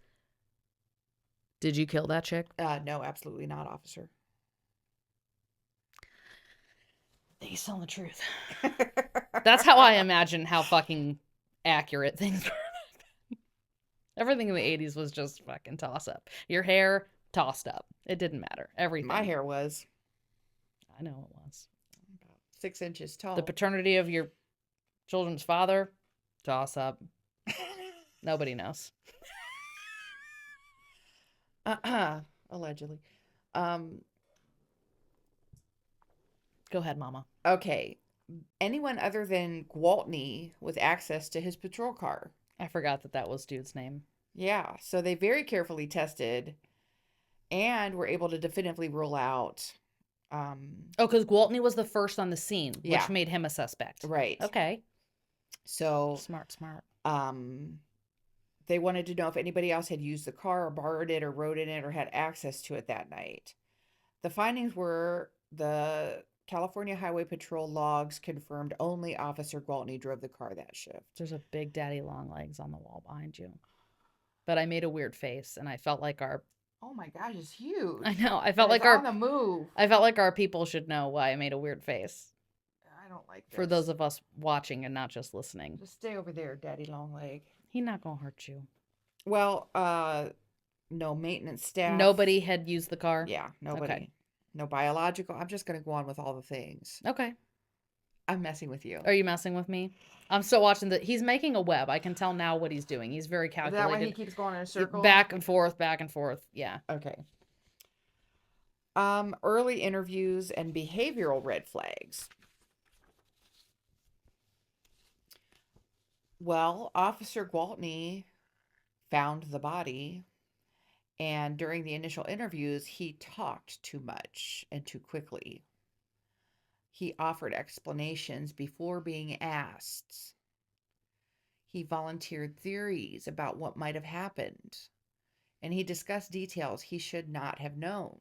Did you kill that chick? No, absolutely not, officer. He's telling the truth. That's how I imagine how fucking accurate things were. Everything in the 80s was just fucking toss up. Your hair, tossed up. It didn't matter. Everything. My hair was. I know it was. About 6 inches tall. The paternity of your children's father, toss up. Nobody knows. Allegedly. Go ahead, Mama. Okay. Anyone other than Gwaltney with access to his patrol car. I forgot that was dude's name. Yeah. So they very carefully tested and were able to definitively rule out. Because Gwaltney was the first on the scene, which made him a suspect. Right. Okay. So smart. They wanted to know if anybody else had used the car or borrowed it or rode in it or had access to it that night. The findings were the California Highway Patrol logs confirmed only Officer Gwaltney drove the car that shift. There's a big daddy long legs on the wall behind you. But I made a weird face and I felt like our... Oh my gosh, it's huge. I know. I felt like on the move. I felt like our people should know why I made a weird face. I don't like this. For those of us watching and not just listening. Just stay over there, Daddy Longleg. He's not gonna hurt you. Well, no maintenance staff. Nobody had used the car? Yeah, nobody. Okay. No biological. I'm just going to go on with all the things. Okay. I'm messing with you. Are you messing with me? I'm still watching he's making a web. I can tell now what he's doing. He's very calculated. Is that why he keeps going in a circle? Back and forth. Yeah. Okay. Early interviews and behavioral red flags. Well, Officer Gwaltney found the body, and during the initial interviews, he talked too much and too quickly. He offered explanations before being asked. He volunteered theories about what might have happened, and he discussed details he should not have known.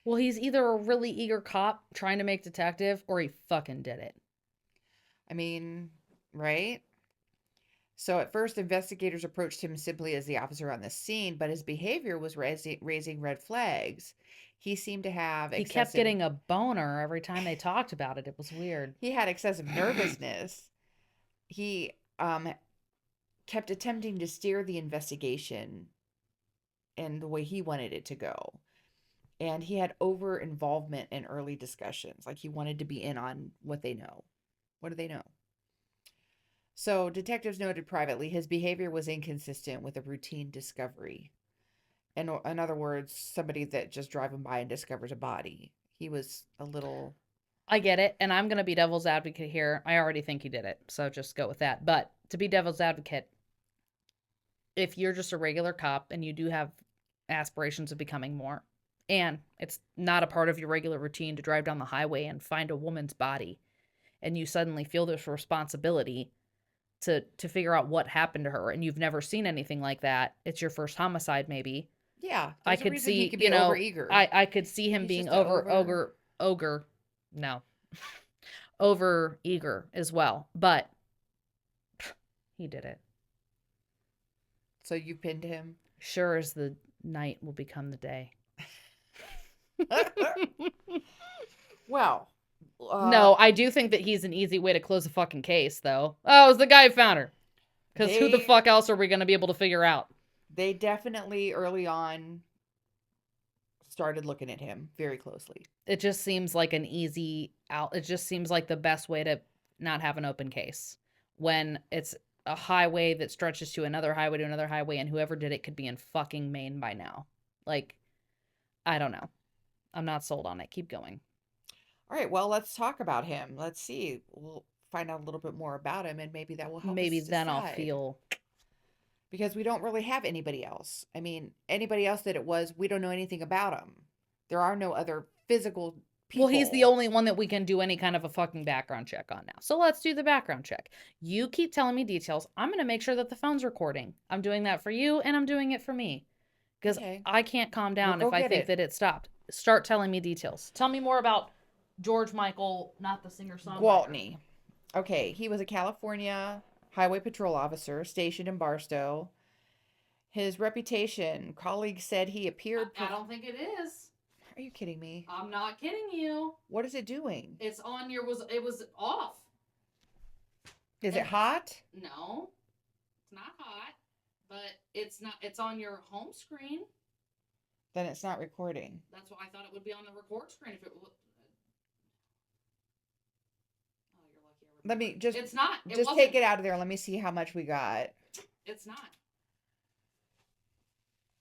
Well, he's either a really eager cop trying to make detective, or he fucking did it. I mean, right? So at first, investigators approached him simply as the officer on the scene, but his behavior was raising red flags. He seemed to have He kept excessive... getting a boner every time they talked about it. It was weird. He had excessive nervousness. He kept attempting to steer the investigation in the way he wanted it to go. And he had over involvement in early discussions. Like he wanted to be in on what they know. What do they know? So detectives noted privately his behavior was inconsistent with a routine discovery. In other words, somebody that just driving by and discovers a body. He was a little... I get it, and I'm going to be devil's advocate here. I already think he did it, so just go with that. But to be devil's advocate, if you're just a regular cop and you do have aspirations of becoming more, and it's not a part of your regular routine to drive down the highway and find a woman's body, and you suddenly feel this responsibility to figure out what happened to her, and you've never seen anything like that, it's your first homicide maybe. Yeah, I could see, he could be overeager. I could see him being over eager as well, but he did it. So you pinned him? Sure as the night will become the day. Well, no, I do think that he's an easy way to close a fucking case, though. Oh, it's the guy who found her. Because who the fuck else are we going to be able to figure out? They definitely early on started looking at him very closely. It just seems like an easy out. It just seems like the best way to not have an open case when it's a highway that stretches to another highway, and whoever did it could be in fucking Maine by now. Like, I don't know. I'm not sold on it. Keep going. All right, well, let's talk about him. Let's see. We'll find out a little bit more about him, and maybe that will help Maybe us then decide. I'll feel... Because we don't really have anybody else. I mean, anybody else that it was, we don't know anything about him. There are no other physical people. Well, he's the only one that we can do any kind of a fucking background check on now. So let's do the background check. You keep telling me details. I'm going to make sure that the phone's recording. I'm doing that for you, and I'm doing it for me. Because I can't calm down if I think that it stopped. Start telling me details. Tell me more about George Michael, not the singer-songwriter. Gwaltney. Okay, he was a California highway patrol officer stationed in Barstow. His reputation, colleagues said he appeared... I don't think it is. Are you kidding me? I'm not kidding you. What is it doing? It's on your... It was off. Is it hot? No. It's not hot. But it's not... It's on your home screen. Then it's not recording. That's why I thought it would be on the record screen if it was... Let me just... It's not. Just take it out of there. Let me see how much we got. It's not.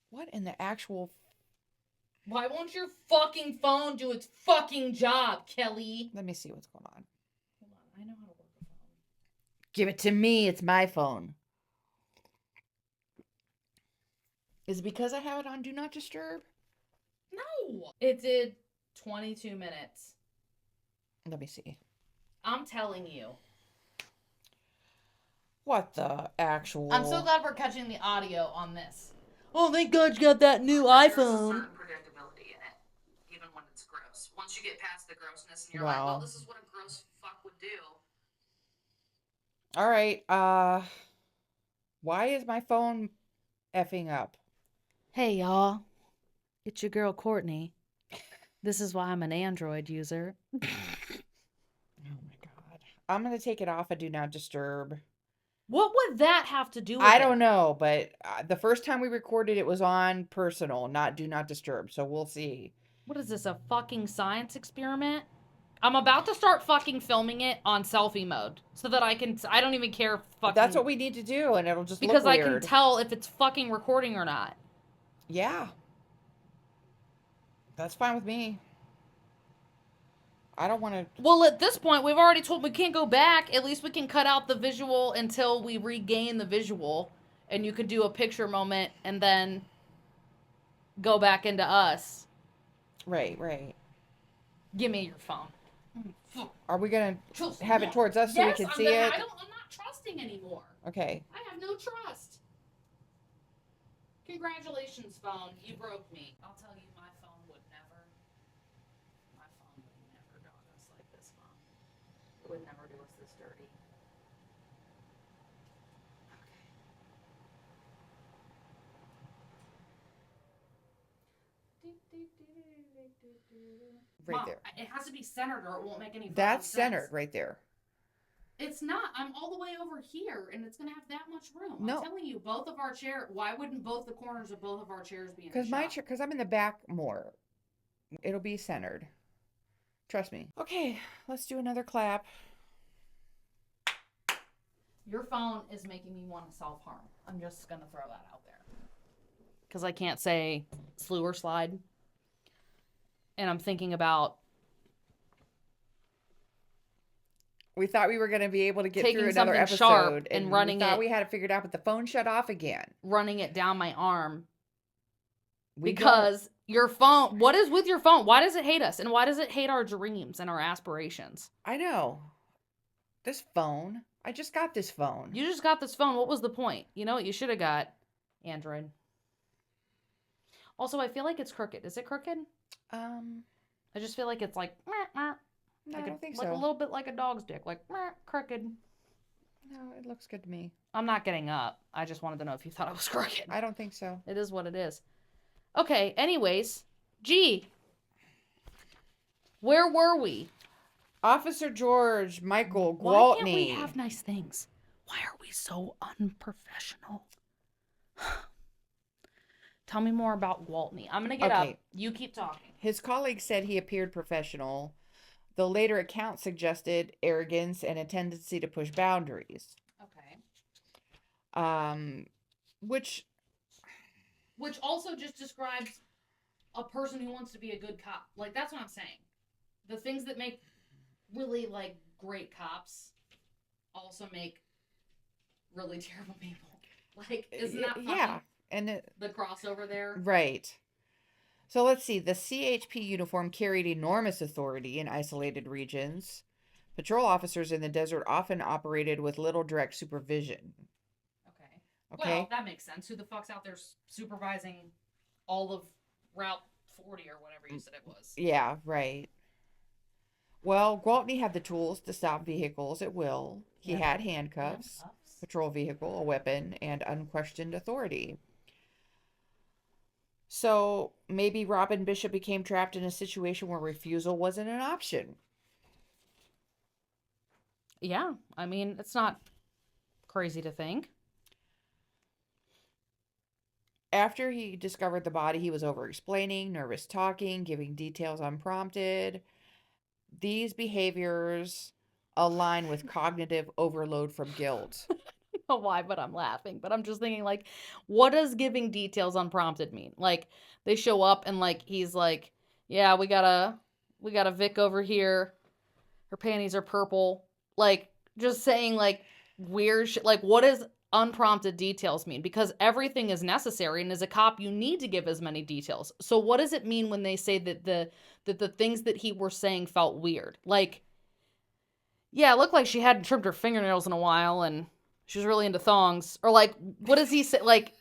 What in the actual... Why won't your fucking phone do its fucking job, Kelly? Let me see what's going on. Hold on. I know how to work a phone. Give it to me. It's my phone. Is it because I have it on Do Not Disturb? No. It did 22 minutes. Let me see. I'm telling you. What the actual... I'm so glad we're catching the audio on this. Oh, thank God you got that new iPhone. There's a certain predictability in it, even when it's gross. Once you get past the grossness and you're like, well, this is what a gross fuck would do. All right. Why is my phone effing up? Hey, y'all. It's your girl, Courtney. This is why I'm an Android user. Oh, my God. I'm going to take it off of Do Not Disturb. What would that have to do with I don't know, but the first time we recorded it was on personal, not Do Not Disturb, so we'll see. What is this, a fucking science experiment? I'm about to start fucking filming it on selfie mode so that I don't even care fucking... That's what we need to do, and it'll just because look I weird. can tell if it's fucking recording or not. Yeah. That's fine with me. I don't want to. Well, at this point, we've already told we can't go back. At least we can cut out the visual until we regain the visual, and you could do a picture moment and then go back into us. Right, right. Give me your phone. Are we gonna have it towards us so we can see it? I'm not trusting anymore. Okay. I have no trust. Congratulations, phone. You broke me. I'll tell you, my phone would never dog us like this, Mom. It would never do us this dirty. Right Mom, there. it has to be centered or it won't make any That's sense. centered right there. It's not. I'm all the way over here, and it's gonna have that much room. No. I'm telling you, both of our chairs. Why wouldn't both the corners of both of our chairs be in the Because my shot? chair, because I'm in the back more. It'll be centered. Trust me. Okay, let's do another clap. Your phone is making me want to self-harm. I'm just gonna throw that out there. Because I can't say slew or slide. And I'm thinking about We thought we were going to be able to get taking through another something sharp episode, and running we thought it- we had it figured out, but the phone shut off again. running it down my arm. We Because your phone, what is with your phone? Why does it hate us? And why does it hate our dreams and our aspirations? don't. I know. This phone. I just got this phone. You just got this phone. What was the point? You know what you should have got? Android. Also, I feel like it's crooked. Is it crooked? I just feel like it's like, meh, meh. No, Like I don't think like so. a little bit like a dog's dick, like meh, crooked. No, it looks good to me. I'm not getting up. I just wanted to know if you thought it was crooked. I don't think so. It is what it is. Okay, anyways. Gee. Where were we? Officer George Michael Why Gwaltney. can't we have nice things? Why are we so unprofessional? Tell me more about Gwaltney. I'm going to get up. Okay. You keep talking. His colleagues said he appeared professional, though later accounts suggested arrogance and a tendency to push boundaries. Okay. Which Which also just describes a person who wants to be a good cop. Like, that's what I'm saying. The things that make really, like, great cops also make really terrible people. Like, isn't that funny? yeah, and The crossover there. right. So let's see. The CHP uniform carried enormous authority in isolated regions. Patrol officers in the desert often operated with little direct supervision. Okay. Well, that makes sense. Who the fuck's out there supervising all of Route 40 or whatever you said it was? Yeah, right. Well, Gwaltney had the tools to stop vehicles at will. He Yeah. had handcuffs, patrol vehicle, a weapon, and unquestioned authority. So maybe Robin Bishop became trapped in a situation where refusal wasn't an option. Yeah. I mean, it's not crazy to think. After he discovered the body, he was over-explaining, nervous talking, giving details unprompted. These behaviors align with cognitive overload from guilt. I don't know why, but I'm laughing. But I'm just thinking, like, what does giving details unprompted mean? Like, they show up and, like, he's like, yeah, we got a Vic over here. Her panties are purple. Like, just saying, like, weird shit. Like, what does unprompted details mean? Because everything is necessary, and as a cop, you need to give as many details. So what does it mean when they say that the things that he were saying felt weird? Like, yeah, it looked like she hadn't trimmed her fingernails in a while, and she was really into thongs. Or, like, what does he say? Like,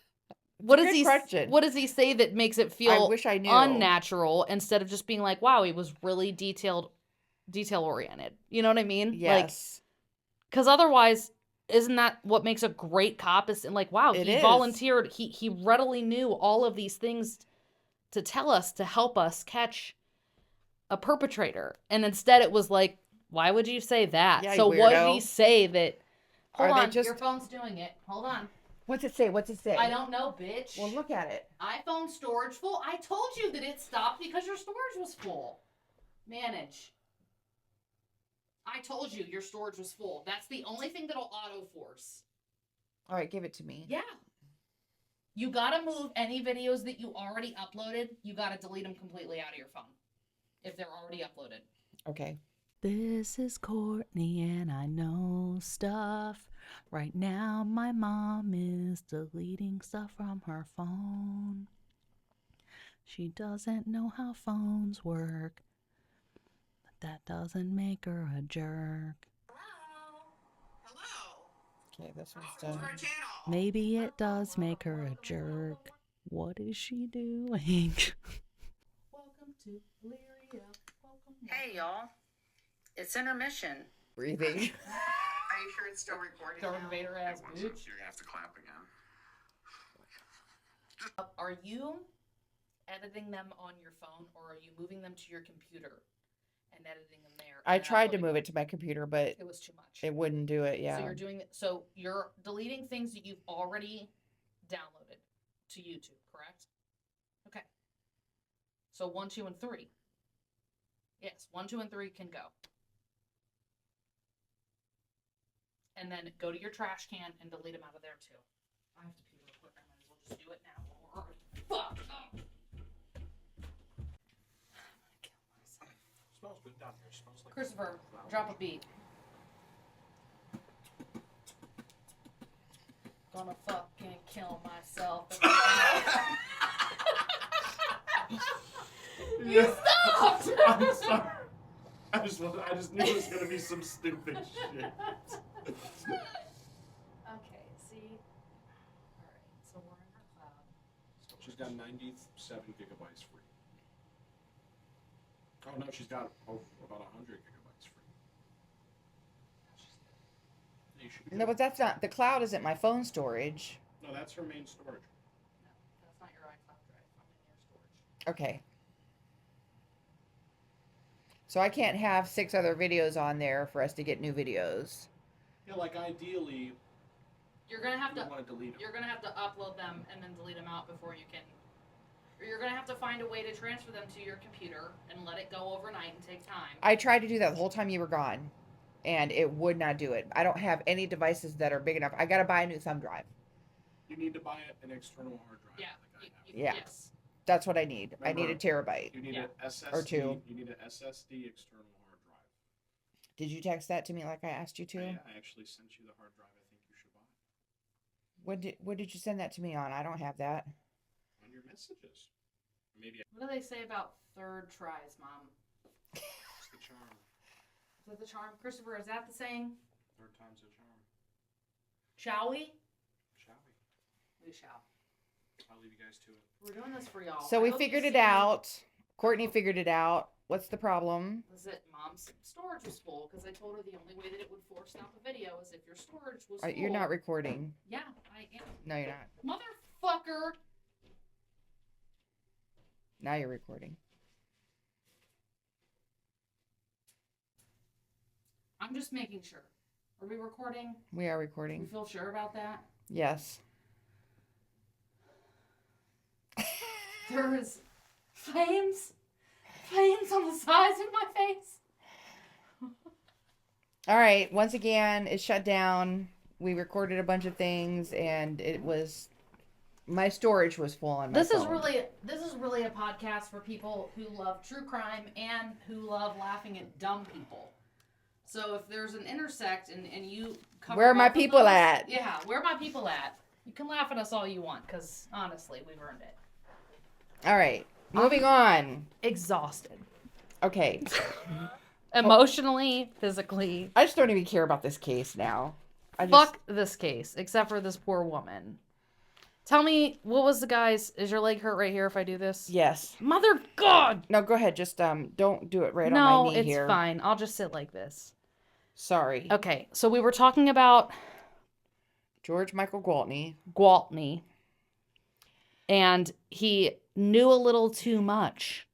what does he question. what does he say that makes it I feel wish I knew. unnatural instead of just being like, wow, he was really detail oriented? You know what I mean? Yes. Because otherwise, isn't that what makes a great cop? Is like, wow, It he is. volunteered. He readily knew all of these things to tell us, to help us catch a perpetrator. And instead it was like, why would you say that? Yeah, So you what did weirdo. he say that... Hold Are they on, just- your phone's doing it. Hold on. What's it say? What's it say? I don't know, bitch. Well, look at it. iPhone storage full. I told you that it stopped because your storage was full. Manage. I told you your storage was full. That's the only thing that'll auto force. All right, give it to me. Yeah. You gotta move any videos that you already uploaded. You gotta delete them completely out of your phone if they're already uploaded. Okay. This is Courtney and I know stuff. Right now my mom is deleting stuff from her phone. She doesn't know how phones work. But that doesn't make her a jerk. Hello. Okay, this one's Welcome done. to our channel. Maybe it does make her a jerk. What is she doing? Welcome to Lyria. Hey y'all. It's intermission. Breathing. Are you sure it's still recording? Darth now? Vader ass Once bitch. you're gonna have to clap again. Are you editing them on your phone or are you moving them to your computer and editing them there? I and then tried to uploading move them? it to my computer, but It was too much. it wouldn't do it. Yeah. So you're deleting things that you've already downloaded to YouTube, correct? Okay. So 1, 2, and 3. Yes, 1, 2, and 3 can go. And then go to your trash can and delete them out of there too. I have to pee real quick. I might as well just do it now. Or fuck up. Smells good down here. Smells like Christopher, drop a beat. Gonna fucking kill myself. You stopped! I'm sorry. I just knew it was gonna be some stupid shit. Okay, see? Alright, so we're in her cloud. She's got 97 gigabytes free. Oh no, she's got about 100 gigabytes free. You should be No, but good. that's not the cloud. Isn't my phone storage? No, that's her main storage. No, that's not your iCloud drive. I'm in your storage. Okay. So I can't have 6 other videos on there for us to get new videos. Yeah, like ideally, You're gonna have you to want to delete them. You're gonna have to upload them and then delete them out before you can. Or you're gonna have to find a way to transfer them to your computer and let it go overnight and take time. I tried to do that the whole time you were gone, and it would not do it. I don't have any devices that are big enough. I gotta buy a new thumb drive. You need to buy an external hard drive. Yeah. Like I have. Yeah. Yes. That's what I need. I need a Remember- terabyte. You need Yeah. an SSD. Or 2. You need an SSD external hard drive. Did you text that to me like I asked you to? Yeah, I actually sent you the hard drive. I think you should buy What did you send that to me on? I don't have that. on your messages. Maybe What do they say about third tries, Mom? it's the charm. Is that the charm? Christopher, is that the saying? Third time's a charm. Shall we? Shall we? We shall. I'll leave you guys to it. We're doing this for y'all. So I we hope you figured it see- out. Courtney figured it out. What's the problem? Was that Mom's storage was full because I told her the only way that it would force stop a video is if your storage was full. You're not recording. Yeah, I am. No, you're not. Motherfucker! Now you're recording. I'm just making sure. Are we recording? We are We recording. feel sure about that? Yes. There's flames on the sides of my face. All right. Once again, it shut down. We recorded a bunch of things, and it was my storage was full on my This is phone. really a podcast for people who love true crime and who love laughing at dumb people. So if there's an intersect and you cover Where are my both of people those- at? Yeah, where are my people at? You can laugh at us all you want, because honestly, we've earned it. All right. Moving on. Exhausted. Okay. Emotionally, physically. I just don't even care about this case now. Fuck this case, except for this poor woman. Tell me, what was the guy's? Is your leg hurt right here if I do this? Yes. Mother God! No, go ahead. Just don't do it right No, on my knee it's here. fine. I'll just sit like this. Sorry. Okay, so we were talking about George Michael Gwaltney. Gwaltney, and he knew a little too much.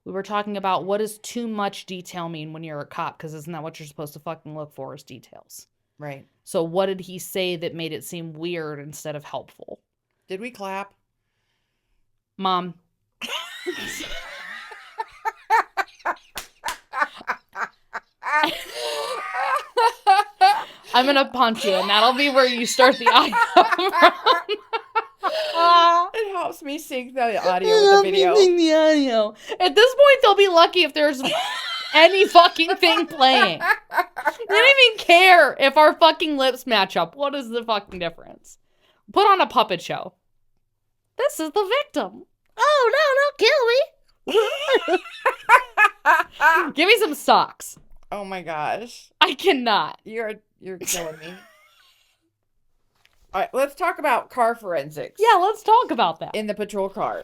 We were talking about what does too much detail mean when you're a cop, because isn't that what you're supposed to fucking look for is details? Right. So what did he say that made it seem weird instead of helpful? Did we clap? Mom. I'm gonna punch you, and that'll be where you start the eye from. It helps me sync the audio with the video. The audio. At this point, they'll be lucky if there's any fucking thing playing. They don't even care if our fucking lips match up. What is the fucking difference? Put on a puppet show. This is the victim. Oh, no, don't kill me. Give me some socks. Oh my gosh. I cannot. You're killing me. All right, let's talk about car forensics. Yeah, let's talk about that. In the patrol car.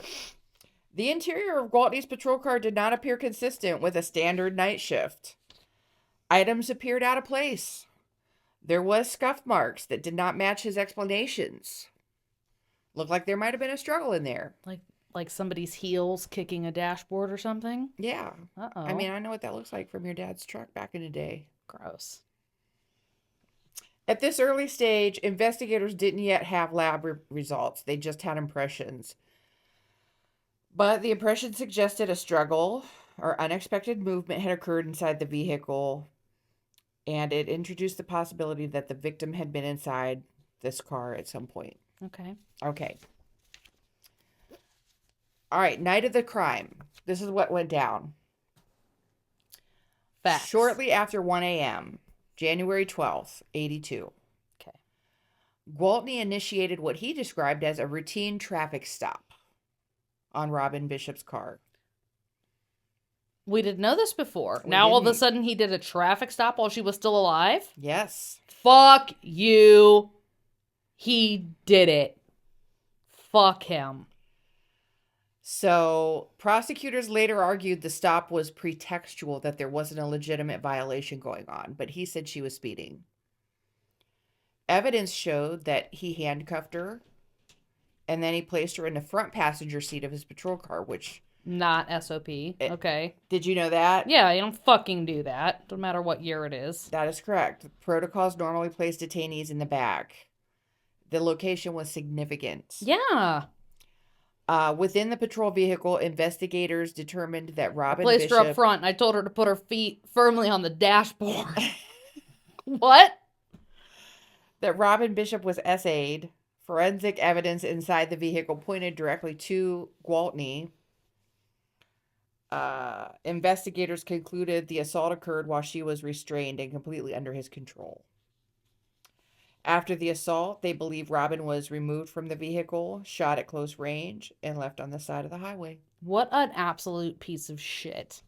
The interior of Gwaltney's patrol car did not appear consistent with a standard night shift. Items appeared out of place. There was scuff marks that did not match his explanations. Looked like there might have been a struggle in there. Like somebody's heels kicking a dashboard or something? Yeah. Uh-oh. I mean, I know what that looks like from your dad's truck back in the day. Gross. At this early stage, investigators didn't yet have lab results. They just had impressions. But the impression suggested a struggle or unexpected movement had occurred inside the vehicle, and it introduced the possibility that the victim had been inside this car at some point. Okay. Okay. All right, night of the crime. This is what went down. Facts. Shortly after 1 a.m., January 12th, 82. Okay. Gwaltney initiated what he described as a routine traffic stop on Robin Bishop's car. We didn't know this before. We Now all of a didn't. sudden he did a traffic stop while she was still alive? Yes. Fuck you. He did it. Fuck him. So, prosecutors later argued the stop was pretextual, that there wasn't a legitimate violation going on, but he said she was speeding. Evidence showed that he handcuffed her, and then he placed her in the front passenger seat of his patrol car, which... Not SOP. Okay. Did you know that? Yeah, you don't fucking do that. No matter what year it is. That is correct. Protocols normally place detainees in the back. The location was significant. Yeah. Within the patrol vehicle, investigators determined that Robin Placed Bishop... her up front and I told her to put her feet firmly on the dashboard. What? That Robin Bishop was essayed. Forensic evidence inside the vehicle pointed directly to Gwaltney. Investigators concluded the assault occurred while she was restrained and completely under his control. After the assault, they believe Robin was removed from the vehicle, shot at close range, and left on the side of the highway. What an absolute piece of shit.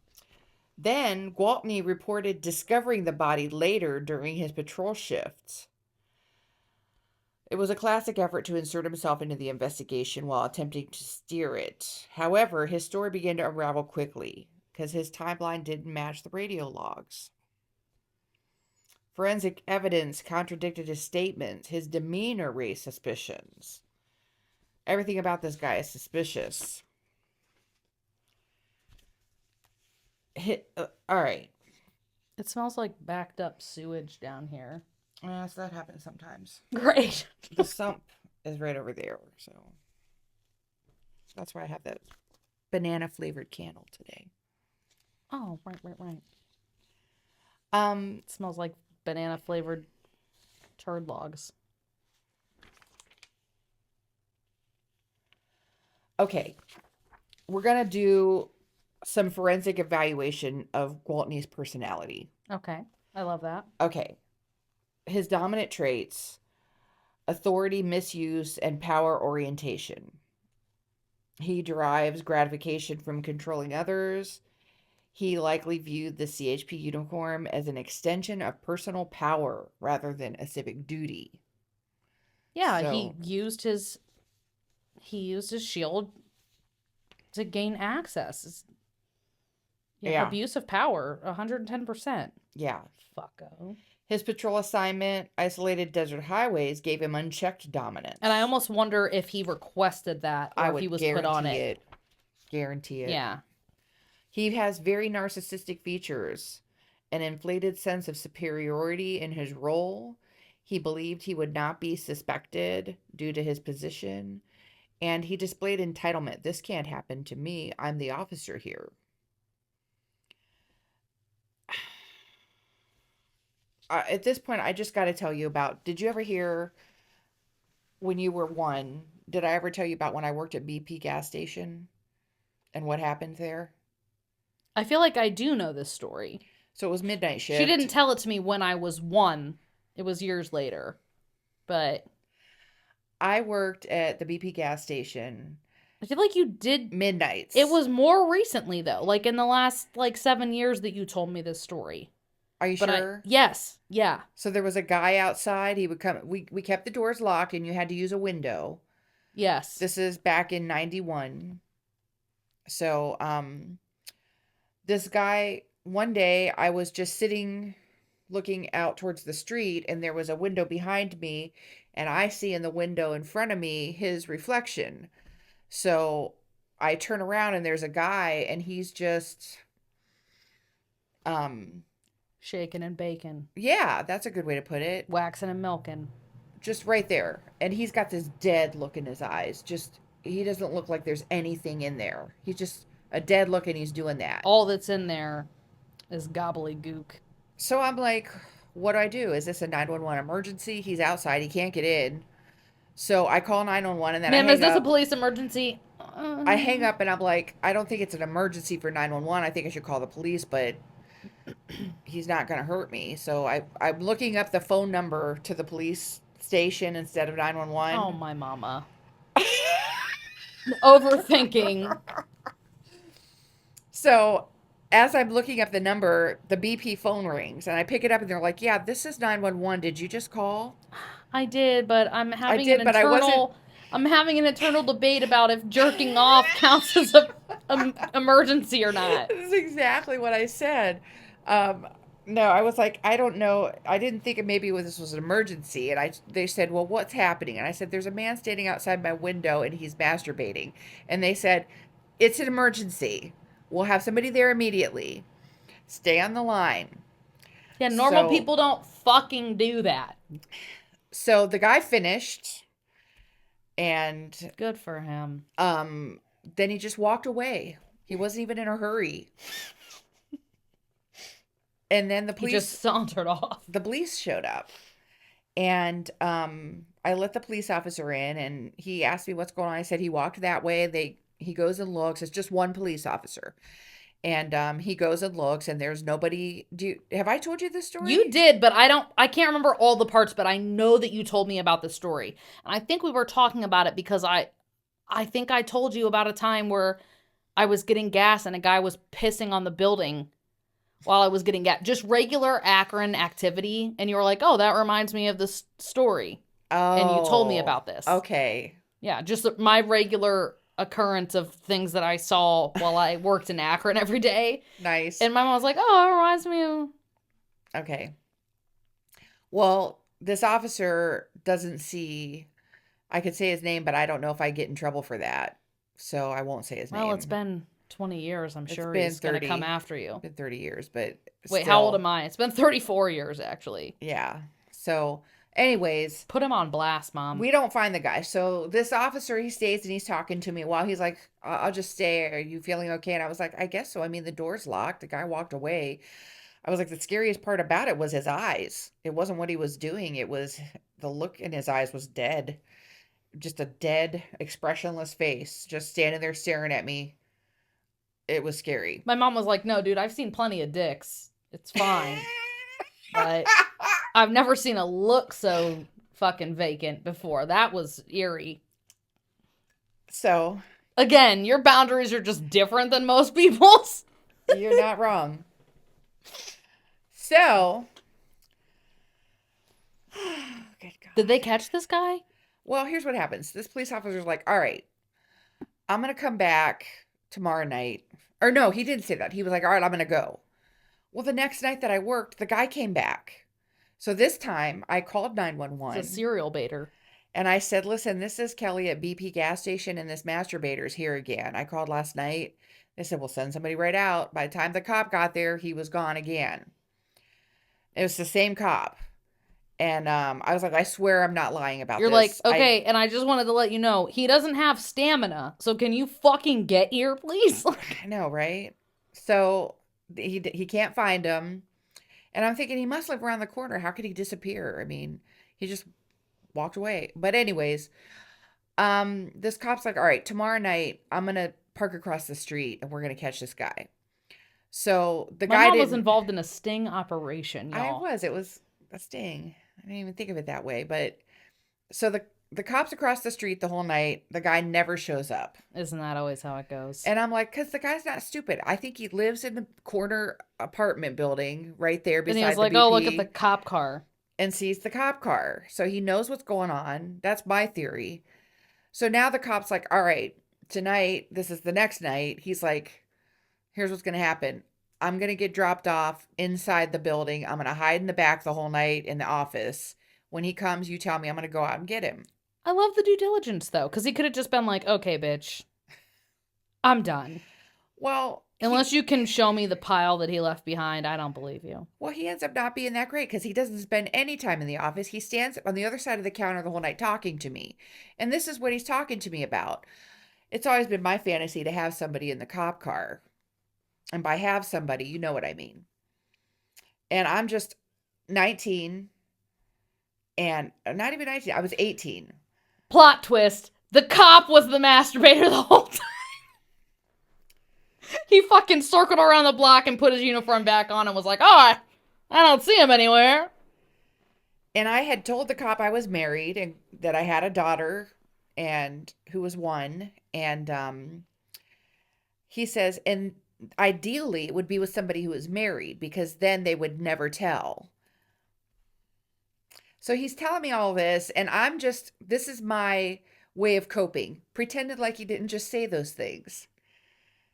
Then, Gwaltney reported discovering the body later during his patrol shifts. It was a classic effort to insert himself into the investigation while attempting to steer it. However, his story began to unravel quickly because his timeline didn't match the radio logs. Forensic evidence contradicted his statements. His demeanor raised suspicions. Everything about this guy is suspicious. All right. It smells like backed up sewage down here. Yes, that happens sometimes. Great. The sump is right over there, so that's why I have that banana flavored candle today. Oh, right. Um, It smells like banana flavored turd logs. okay. We're gonna do some forensic evaluation of Gwaltney's personality. Okay. I love that. Okay. His dominant traits: authority, misuse, and power orientation. He derives gratification from controlling others. He likely viewed the CHP uniform as an extension of personal power rather than a civic duty. Yeah, So- he used his shield to gain access. Yeah. Abuse of power, 110%. Yeah. Fucko. His patrol assignment, isolated desert highways, gave him unchecked dominance. And I almost wonder if he requested that or I if would he was guarantee put on it. Guarantee it. Yeah. He has very narcissistic features, an inflated sense of superiority in his role. He believed he would not be suspected due to his position, and he displayed entitlement. This can't happen to me. I'm the officer here. At this point, I just got to tell you about, did you ever hear when you were one Did I ever tell you about when I worked at BP gas station and what happened there? I feel like I do know this story. So it was midnight shift. She didn't tell it to me when I was 1. It was years later. But I worked at the BP gas station I feel like you did. midnights. It was more recently, though. Like in the last, 7 years that you told me this story. Are you But sure? yes. Yeah. So there was a guy outside. He would come. We kept the doors locked, and you had to use a window. Yes. This is back in 91. So, this guy, one day I was just sitting looking out towards the street, and there was a window behind me, and I see in the window in front of me his reflection. So I turn around and there's a guy, and he's just, Shaking and baking. yeah, that's a good way to put it. Waxing and milking. Just right there. And he's got this dead look in his eyes. Just, he doesn't look like there's anything in there. He's just a dead look, and he's doing that. All that's in there is gobbledygook. So I'm like, what do I do? Is this a 911 emergency? He's outside. He can't get in. So I call 911, and then Ma'am, I is hang this a up. police emergency? I hang up, and I'm like, I don't think it's an emergency for 911. I think I should call the police, but he's not going to hurt me. So I'm looking up the phone number to the police station instead of 911. Oh, my mama. Overthinking. So as I'm looking up the number, the BP phone rings, and I pick it up, and they're like, yeah, this is 911. Did you just call? I did, but I'm having did, an but I wasn't- internal. I'm having an internal debate about if jerking off counts as a emergency or not. This is exactly what I said. No, I was like, I don't know. I didn't think maybe this was an emergency. And they said, well, what's happening? And I said, there's a man standing outside my window, and he's masturbating. And they said, it's an emergency. We'll have somebody there immediately. Stay on the line. Yeah, normal So- people don't fucking do that. So the guy finished, and Good for him. then he just walked away. He wasn't even in a hurry. And then He just sauntered off. the police showed up, and I let the police officer in, and he asked me what's going on. I said he walked that way. He goes and looks. It's just one police officer, and he goes and looks, and there's nobody. Have I told you this story? You did, but I can't remember all the parts, but I know that you told me about the story. And I think we were talking about it because I think I told you about a time where I was getting gas and a guy was pissing on the building while I was getting gas. Just regular Akron activity. And you were like, oh, that reminds me of this story. Oh, And you told me about this. Okay. Yeah, just my regular occurrence of things that I saw while I worked in Akron every day. Nice. And my mom was like, oh, it reminds me of... Okay. Well, this officer doesn't see. I could say his name, but I don't know if I get in trouble for that. So I won't say his name. Well, it's been 20 years. I'm It's sure been he's going to 30. come after you. It's been 30 years, but Wait, how old still. am I? It's been 34 years, actually. Yeah. So, anyways, Put him on blast, Mom. we don't find the guy. So this officer, he stays and he's talking to me while he's like, I'll just stay. Are you feeling okay? And I was like, I guess so. I mean, the door's locked. The guy walked away. I was like, the scariest part about it was his eyes. It wasn't what he was doing. It was the look in his eyes was dead. Just a dead, expressionless face, just standing there staring at me. It was scary. My mom was like, no, dude, I've seen plenty of dicks. It's fine. But I've never seen a look so fucking vacant before. That was eerie. So, Again, your boundaries are just different than most people's. you're not wrong. So, good God. Did they catch this guy? Well, here's what happens. This police officer's like, all right, I'm going to come back tomorrow night. Or no, he didn't say that. He was like, all right, I'm going to go. Well, the next night that I worked, the guy came back. So this time I called It's 911 a serial baiter. and I said, listen, this is Kelly at BP gas station and this masturbator's here again. I called last night. They said, we'll send somebody right out. By the time the cop got there, he was gone again. It was the same cop. And I was like, I swear I'm not lying about You're this. like, okay, and I just wanted to let you know, he doesn't have stamina, so can you fucking get here, please? I know, right? So he can't find him. And I'm thinking he must live around the corner. How could he disappear? I mean, he just walked away. But anyways, This cop's like, all right, tomorrow night I'm gonna park across the street and we're gonna catch this guy. So the My guy mom was didn't. involved in a sting operation, I y'all. was. It was a sting. I didn't even think of it that way. But so the cops across the street the whole night. The guy never shows up, Isn't that always how it goes? and I'm like, because the guy's not stupid. I think he lives in the corner apartment building right there Then he beside was the like, BP, oh, look at the cop car. and sees the cop car, so he knows what's going on. That's my theory. So now the cop's like, all right, tonight, this is the next night. He's like, here's what's going to happen. I'm going to get dropped off inside the building. I'm going to hide in the back the whole night in the office. When he comes, you tell me. I'm going to go out and get him. I love the due diligence, though, because he could have just been like, okay, bitch, I'm done. Well, Unless you can show me the pile that he left behind, I don't believe you. he ends up not being that great because he doesn't spend any time in the office. He stands on the other side of the counter the whole night talking to me. And this is what he's talking to me about. It's always been my fantasy to have somebody in the cop car. And by have somebody, you know what I mean. And I'm just 19 and not even 19. I was 18. Plot twist. The cop was the masturbator the whole time. He fucking circled around the block and put his uniform back on and was like, oh, I don't see him anywhere. And I had told the cop I was married and that I had a daughter and who was 1. And he says, and ideally it would be with somebody who was married because then they would never tell. So he's telling me all this, and this is my way of coping. Pretended like he didn't just say those things.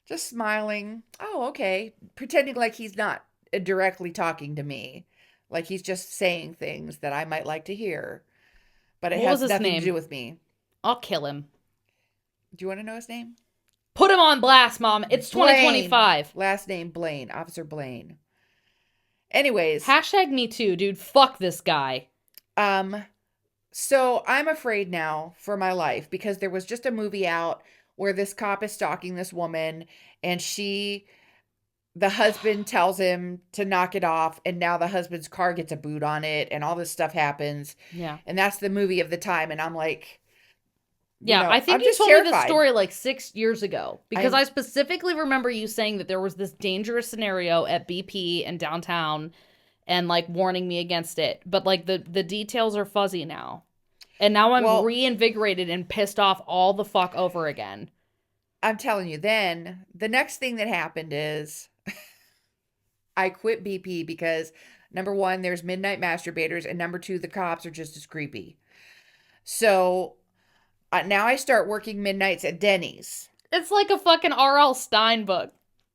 Just smiling. Oh, okay. Pretending like he's not directly talking to me. Like he's just saying things that I might like to hear. But it What was has his nothing name? to do with me. I'll kill him. Do you want to know his name? Put him on blast, Mom. It's Blaine. 2025. Last name Blaine. Officer Blaine. Anyways. Hashtag me too, dude. Fuck this guy. So I'm afraid now for my life because there was just a movie out where this cop is stalking this woman and the husband tells him to knock it off, and now the husband's car gets a boot on it and all this stuff happens. Yeah. And that's the movie of the time. And I'm like, Yeah, I think I'm you just told me this terrified. story like 6 years ago because I- I specifically remember you saying that there was this dangerous scenario at BP in downtown and like warning me against it. But like the details are fuzzy now. And now I'm Well- reinvigorated and pissed off all the fuck over again. I'm telling you, then the next thing that happened is I quit BP because number 1, there's midnight masturbators, and number 2, the cops are just as creepy. So now I start working midnights at Denny's. It's like a fucking R.L. Stein book.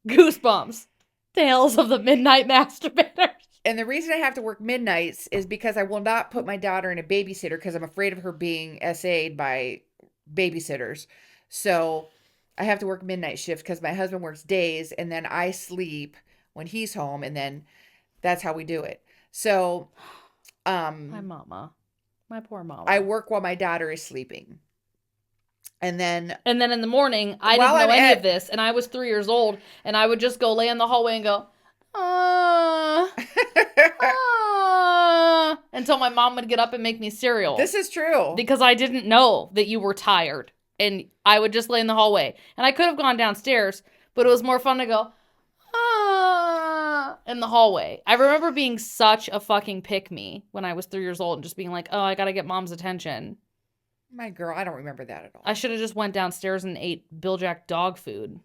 Goosebumps. Tales of the Midnight Masturbators. And the reason I have to work midnights is because I will not put my daughter in a babysitter because I'm afraid of her being SA'd by babysitters. So I have to work midnight shift because my husband works days and then I sleep when he's home, and then that's how we do it. So My mama. My poor mama. I work while my daughter is sleeping. And then And then in the morning, I While didn't know I'm any at- of this, and I was 3 years old, and I would just go lay in the hallway and go, until my mom would get up and make me cereal. this is true. Because I didn't know that you were tired. And I would just lay in the hallway. And I could have gone downstairs, but it was more fun to go, in the hallway. I remember being such a fucking pick-me when I was 3 years old and just being like, oh, I gotta get mom's attention. My girl, I don't remember that at all. I should have just went downstairs and ate Bill Jack dog food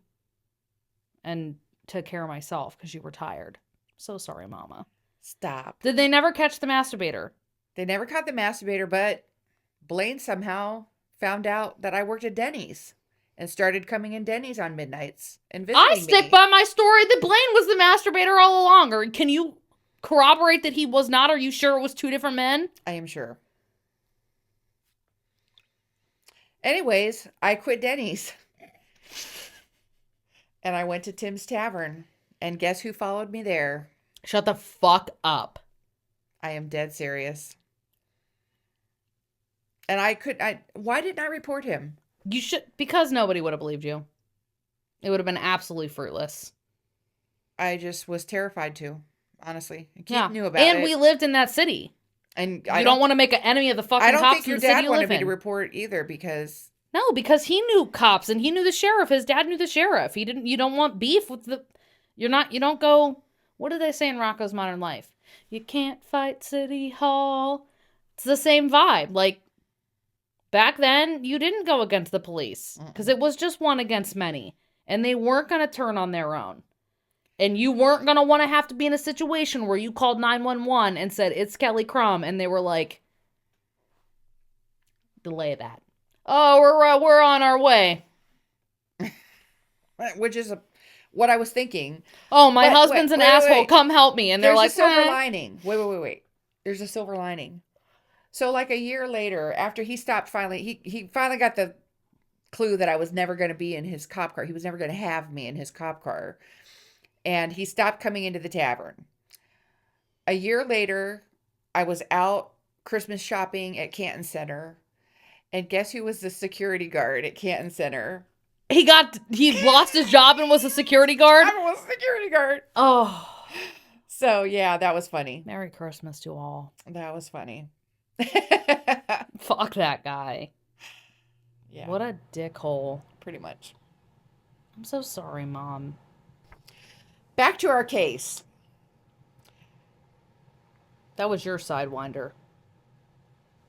and took care of myself because you were tired. So sorry, mama. Stop. Did they never catch the masturbator? They never caught the masturbator, but Blaine somehow found out that I worked at Denny's and started coming in Denny's on midnights and visiting I stick me. by my story that Blaine was the masturbator all along. Or can you corroborate that he was not? Are you sure it was 2 different men? I am sure. Anyways, I quit Denny's. And I went to Tim's Tavern. And guess who followed me there? Shut the fuck up. I am dead serious. And why didn't I report him? You should, because nobody would have believed you. It would have been absolutely fruitless. I just was terrified to, honestly. Keith Yeah. knew about it. And we lived in that city. And You don't want to make an enemy of the fucking I don't cops think in your the city dad you wanted live me to in. report either because No, because he knew cops and he knew the sheriff. His dad knew the sheriff. He didn't. You don't want beef with the. You're not. You don't go. What do they say in Rocco's Modern Life? You can't fight City Hall. It's the same vibe. Like back then, you didn't go against the police because it was just one against many, and they weren't going to turn on their own. And you weren't going to want to have to be in a situation where you called 911 and said, it's Kelly Crum. And they were like, delay that. Oh, we're on our way. which is what I was thinking. Oh, my But husband's an wait, asshole. wait. Come help me. And they're There's like, a silver "Eh." lining. Wait. There's a silver lining. So like a year later, after he stopped finally, he finally got the clue that I was never going to be in his cop car. He was never going to have me in his cop car. And he stopped coming into the tavern. A year later, I was out Christmas shopping at Canton Center. And guess who was the security guard at Canton Center? He lost his job and was a security guard. I was a security guard. Oh, So yeah, that was funny. Merry Christmas to all. That was funny. Fuck that guy. Yeah, What a dickhole. pretty much. I'm so sorry, Mom. Back to our case. That was your sidewinder.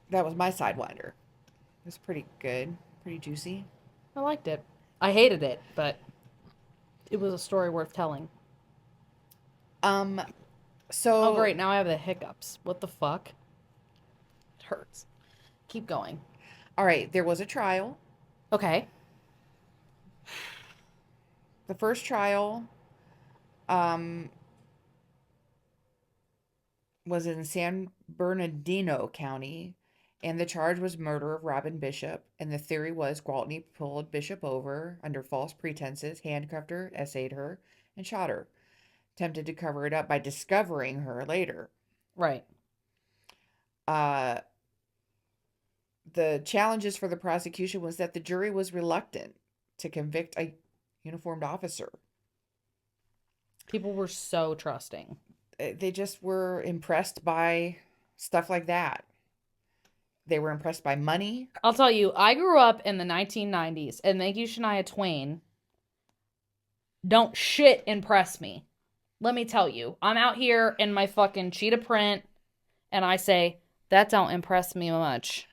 That was my sidewinder. It was pretty good, pretty juicy. I liked it. I hated it, but it was a story worth telling. So Oh, great. Now I have the hiccups. What the fuck? It hurts. Keep going. All right, there was a trial. Okay. The first trial was in San Bernardino County, and the charge was murder of Robin Bishop, and the theory was Gwaltney pulled Bishop over under false pretenses, handcuffed her, essayed her, and shot her, attempted to cover it up by discovering her later. Right. The challenges for the prosecution was that the jury was reluctant to convict a uniformed officer. People were so trusting. They just were impressed by stuff like that. They were impressed by money. I'll tell you, I grew up in the 1990s, and thank you, Shania Twain. Don't shit impress me. Let me tell you, I'm out here in my fucking cheetah print, and I say, that don't impress me much.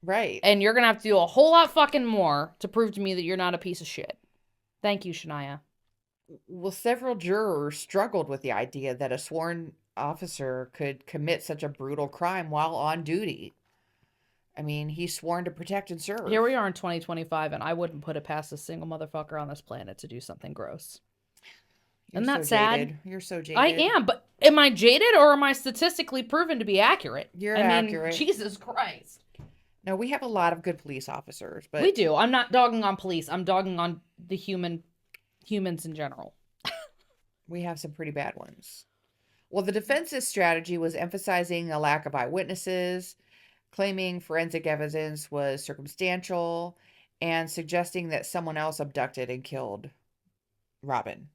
Right. And you're going to have to do a whole lot fucking more to prove to me that you're not a piece of shit. Thank you, Shania. Well, several jurors struggled with the idea that a sworn officer could commit such a brutal crime while on duty. I mean, he's sworn to protect and serve. Here we are in 2025, and I wouldn't put it past a single motherfucker on this planet to do something gross. You're Isn't that so sad? jaded. You're so jaded. I am, but am I jaded or am I statistically proven to be accurate? You're I mean, accurate. Jesus Christ. No, we have a lot of good police officers, but We do. I'm not dogging on police. I'm dogging on the humans in general. we have some pretty bad ones. Well, the defense's strategy was emphasizing a lack of eyewitnesses, claiming forensic evidence was circumstantial, and suggesting that someone else abducted and killed Robin.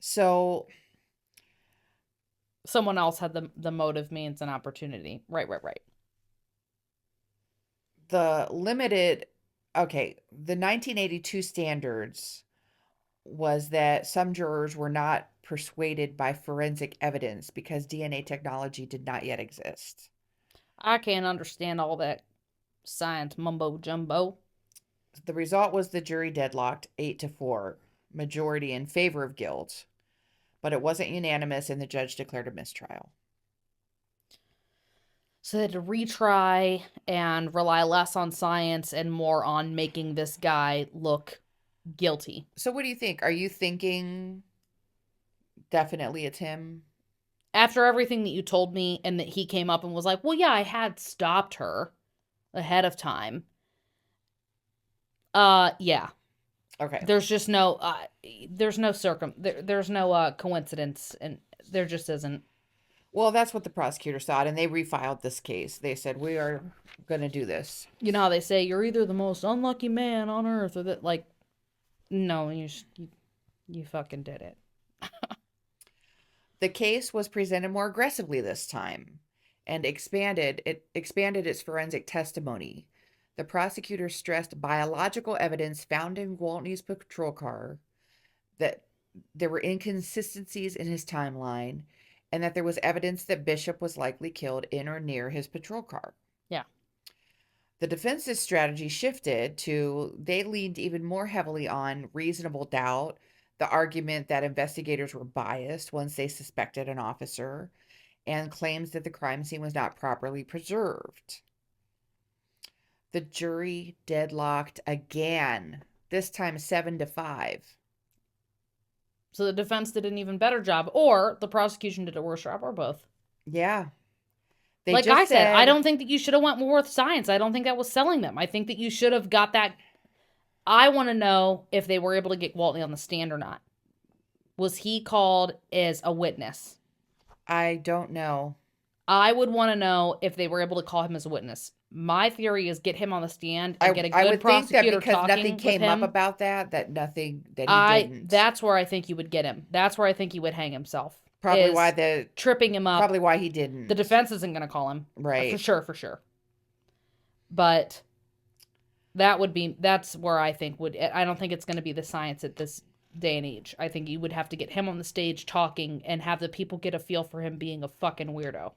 So, Someone else had the motive, means, and opportunity. Right. the 1982 standards was that some jurors were not persuaded by forensic evidence because DNA technology did not yet exist. I can't understand all that science mumbo jumbo. The result was the jury deadlocked 8-4, majority in favor of guilt, but it wasn't unanimous and the judge declared a mistrial. So they had to retry and rely less on science and more on making this guy look guilty. So what do you think? Are you thinking definitely it's him? After everything that you told me and that he came up and was like, well, yeah, I had stopped her ahead of time. Yeah. Okay. There's just no, there's no coincidence, and there just isn't. Well, that's what the prosecutor thought, and they refiled this case. They said, we are going to do this. You know how they say you're either the most unlucky man on earth or that, like, no, you fucking did it. The case was presented more aggressively this time, and expanded its forensic testimony. The prosecutor stressed biological evidence found in Gwaltney's patrol car, that there were inconsistencies in his timeline, and that there was evidence that Bishop was likely killed in or near his patrol car. Yeah. The defense's strategy shifted to, they leaned even more heavily on reasonable doubt, the argument that investigators were biased once they suspected an officer, and claims that the crime scene was not properly preserved. The jury deadlocked again, this time 7-5. So the defense did an even better job, or the prosecution did a worse job, or both. Yeah. They Like just I said, I don't think that you should have went more with science. I don't think that was selling them. I think that you should have got that. I want to know if they were able to get Gwaltney on the stand or not. Was he called as a witness? I don't know. I would want to know if they were able to call him as a witness. My theory is get him on the stand and get a I good would think that prosecutor because talking nothing with came up him. about that he didn't. That's where I think you would get him. That's where I think he would hang himself. Probably is why tripping him up. probably why he didn't. The defense isn't going to call him. Right. For sure. But that's where I think I don't think it's going to be the science at this day and age. I think you would have to get him on the stage talking and have the people get a feel for him being a fucking weirdo.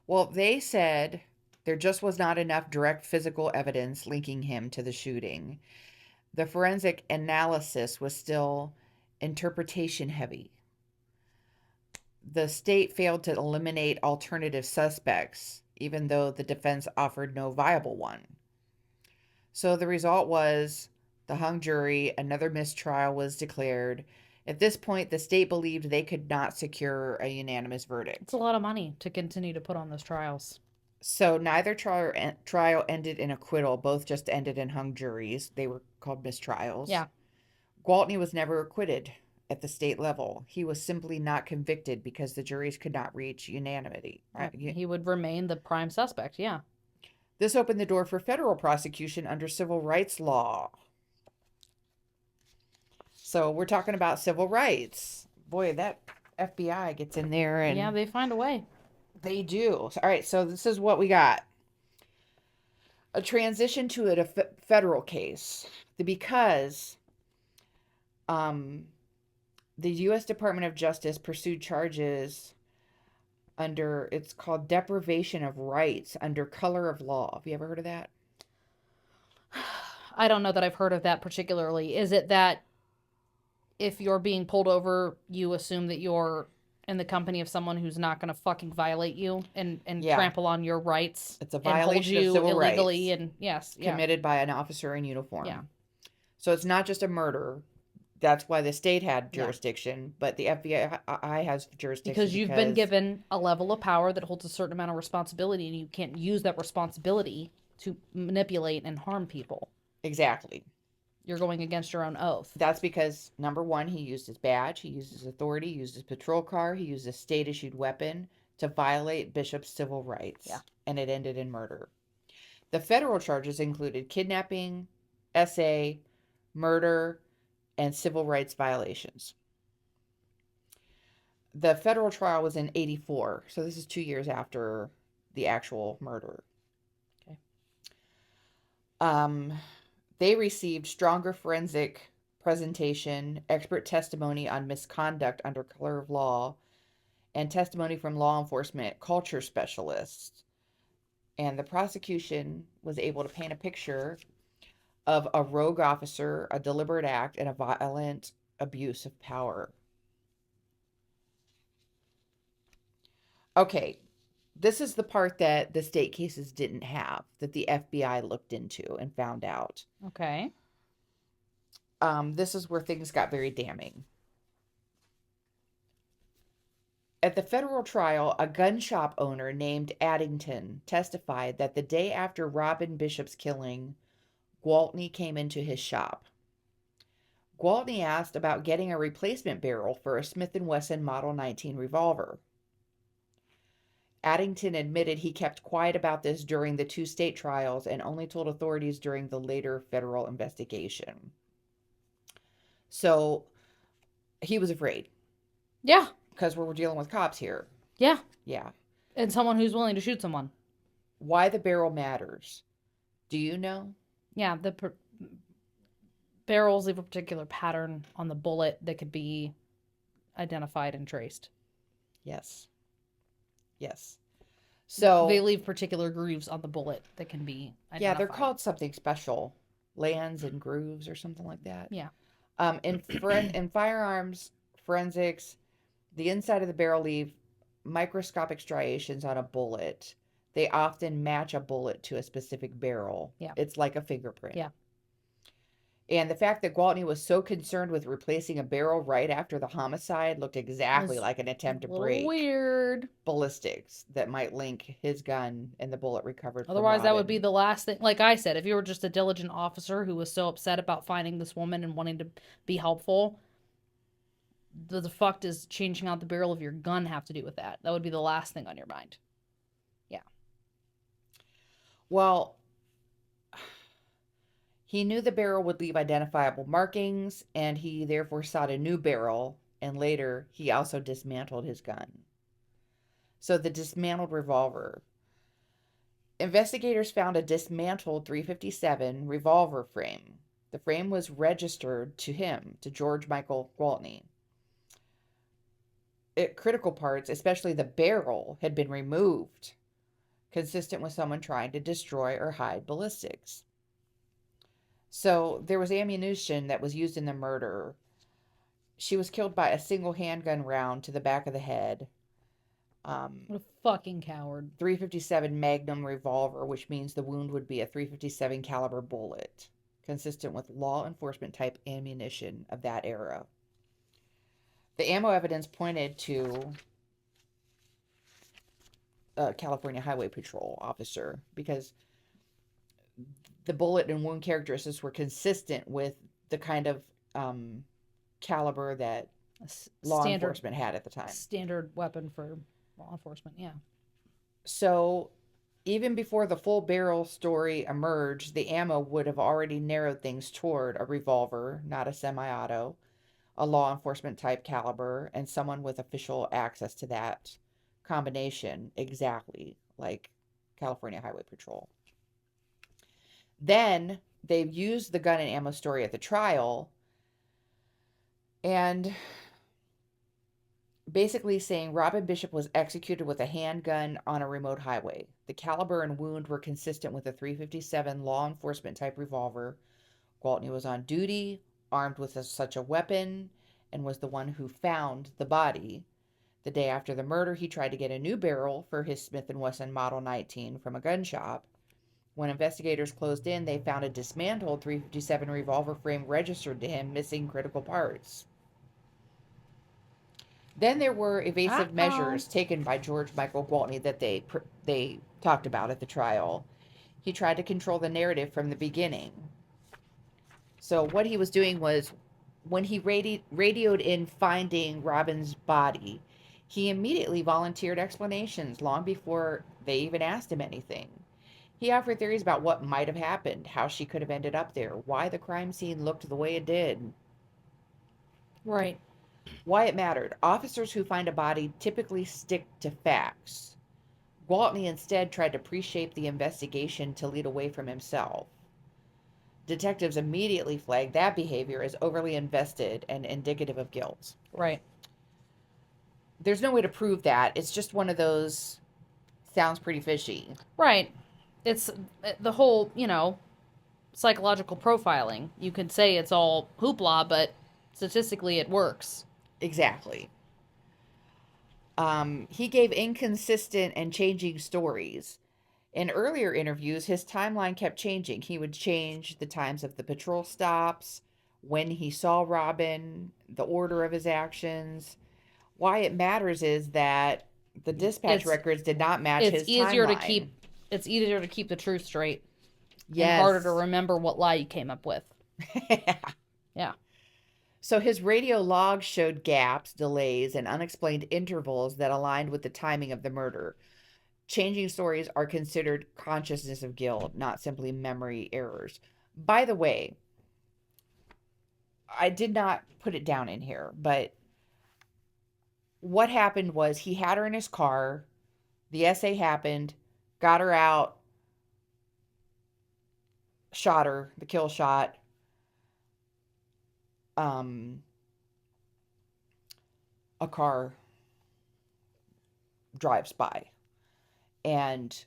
Well, they said there just was not enough direct physical evidence linking him to the shooting. The forensic analysis was still interpretation heavy. The state failed to eliminate alternative suspects, even though the defense offered no viable one. So the result was the hung jury, another mistrial was declared. At this point, the state believed they could not secure a unanimous verdict. It's a lot of money to continue to put on those trials. So neither trial ended in acquittal. Both just ended in hung juries. They were called mistrials. Yeah. Gwaltney was never acquitted at the state level. He was simply not convicted because the juries could not reach unanimity. He would remain the prime suspect, yeah. This opened the door for federal prosecution under civil rights law. So we're talking about civil rights. Boy, that FBI gets in there and... Yeah, they find a way. They do. All right, so this is what we got. A transition to a federal case. Because the U.S. Department of Justice pursued charges under, it's called deprivation of rights under color of law. Have you ever heard of that? I don't know that I've heard of that particularly. Is it that if you're being pulled over, you assume that you're in the company of someone who's not going to fucking violate you and Yeah. trample on your rights? It's a and hold violation you of civil illegally rights and yes, yeah. committed by an officer in uniform. Yeah. So it's not just a murder. That's why the state had Yeah. jurisdiction, but the FBI has jurisdiction Because you've been given a level of power that holds a certain amount of responsibility, and you can't use that responsibility to manipulate and harm people. Exactly. You're going against your own oath. That's because, number one, he used his badge, he used his authority, he used his patrol car, he used a state-issued weapon to violate Bishop's civil rights. Yeah. And it ended in murder. The federal charges included kidnapping, SA, murder, and civil rights violations. The federal trial was in 1984, so this is 2 years after the actual murder. Okay. They received stronger forensic presentation, expert testimony on misconduct under color of law, and testimony from law enforcement culture specialists. And the prosecution was able to paint a picture of a rogue officer, a deliberate act, and a violent abuse of power. Okay, this is the part that the state cases didn't have, that the FBI looked into and found out. Okay. This is where things got very damning. At the federal trial, a gun shop owner named Addington testified that the day after Robin Bishop's killing, Gwaltney came into his shop. Gwaltney asked about getting a replacement barrel for a Smith & Wesson Model 19 revolver. Addington admitted he kept quiet about this during the 2 state trials and only told authorities during the later federal investigation. So he was afraid Yeah. because we're dealing with cops here. Yeah. Yeah. And someone who's willing to shoot someone. Why the barrel matters. Do you know? Yeah, barrels leave a particular pattern on the bullet that could be identified and traced. Yes. Yes. So they leave particular grooves on the bullet that can be identified. yeah, they're called something special, lands and grooves or something like that. Yeah. In firearms forensics, the inside of the barrel leave microscopic striations on a bullet. They often match a bullet to a specific barrel. Yeah. It's like a fingerprint. Yeah. And the fact that Gwaltney was so concerned with replacing a barrel right after the homicide looked exactly like an attempt to break weird ballistics that might link his gun and the bullet recovered from Otherwise, that would Robin. be the last thing. Like I said, if you were just a diligent officer who was so upset about finding this woman and wanting to be helpful, the fuck does changing out the barrel of your gun have to do with that? That would be the last thing on your mind. Yeah. Well, he knew the barrel would leave identifiable markings, and he therefore sought a new barrel, and later he also dismantled his gun. So the dismantled revolver. Investigators found a dismantled .357 revolver frame. The frame was registered to him, to George Michael Gwaltney. Critical parts, especially the barrel, had been removed, consistent with someone trying to destroy or hide ballistics. So there was ammunition that was used in the murder. She was killed by a single handgun round to the back of the head. What a fucking coward. .357 Magnum revolver, which means the wound would be a .357 caliber bullet, consistent with law enforcement type ammunition of that era. The ammo evidence pointed to a California Highway Patrol officer because the bullet and wound characteristics were consistent with the kind of caliber that law enforcement had at the time. Standard weapon for law enforcement, yeah. So even before the full barrel story emerged, the ammo would have already narrowed things toward a revolver, not a semi-auto, a law enforcement type caliber, and someone with official access to that combination, exactly like California Highway Patrol. Then they used the gun and ammo story at the trial and basically saying Robin Bishop was executed with a handgun on a remote highway. The caliber and wound were consistent with a .357 law enforcement type revolver. Gwaltney was on duty, armed with such a weapon, and was the one who found the body. The day after the murder, he tried to get a new barrel for his Smith & Wesson Model 19 from a gun shop. When investigators closed in, they found a dismantled .357 revolver frame registered to him, missing critical parts. Then there were evasive measures taken by George Michael Gwaltney that they talked about at the trial. He tried to control the narrative from the beginning. So what he was doing was, when he radioed in finding Robin's body, he immediately volunteered explanations long before they even asked him anything. He offered theories about what might have happened, how she could have ended up there, why the crime scene looked the way it did. Right. Why it mattered. Officers who find a body typically stick to facts. Gwaltney instead tried to pre-shape the investigation to lead away from himself. Detectives immediately flagged that behavior as overly invested and indicative of guilt. Right. There's no way to prove that. It's just one of those sounds pretty fishy. Right. It's the whole, psychological profiling. You could say it's all hoopla, but statistically it works. Exactly. He gave inconsistent and changing stories. In earlier interviews, his timeline kept changing. He would change the times of the patrol stops, when he saw Robin, the order of his actions. Why it matters is that the dispatch records did not match his timeline. It's easier to keep the truth straight. Yes. And harder to remember what lie you came up with. Yeah. So his radio logs showed gaps, delays, and unexplained intervals that aligned with the timing of the murder. Changing stories are considered consciousness of guilt, not simply memory errors. By the way, I did not put it down in here, but what happened was he had her in his car The essay happened, got her out, shot her, the kill shot. A car drives by, and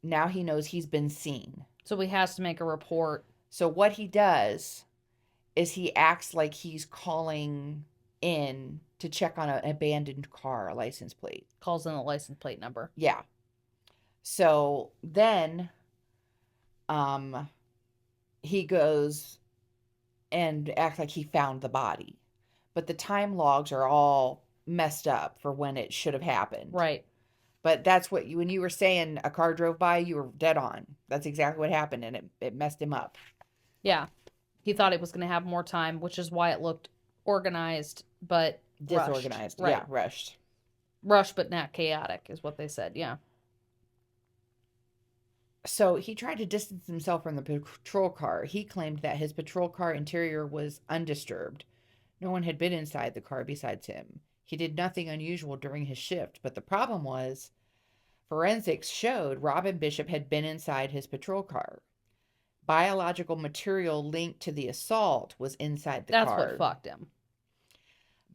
now he knows he's been seen. So he has to make a report. So what he does is he acts like he's calling in to check on an abandoned car, a license plate. Calls in the license plate number. Yeah. So then he goes and acts like he found the body. But the time logs are all messed up for when it should have happened. Right. But that's what when you were saying a car drove by, you were dead on. That's exactly what happened, and it messed him up. Yeah. He thought it was going to have more time, which is why it looked organized, but Disorganized. Rushed. Right. Yeah, rushed. Rushed, but not chaotic, is what they said. Yeah. So he tried to distance himself from the patrol car. He claimed that his patrol car interior was undisturbed. No one had been inside the car besides him. He did nothing unusual during his shift, but the problem was forensics showed Robin Bishop had been inside his patrol car. Biological material linked to the assault was inside the car. That's what fucked him.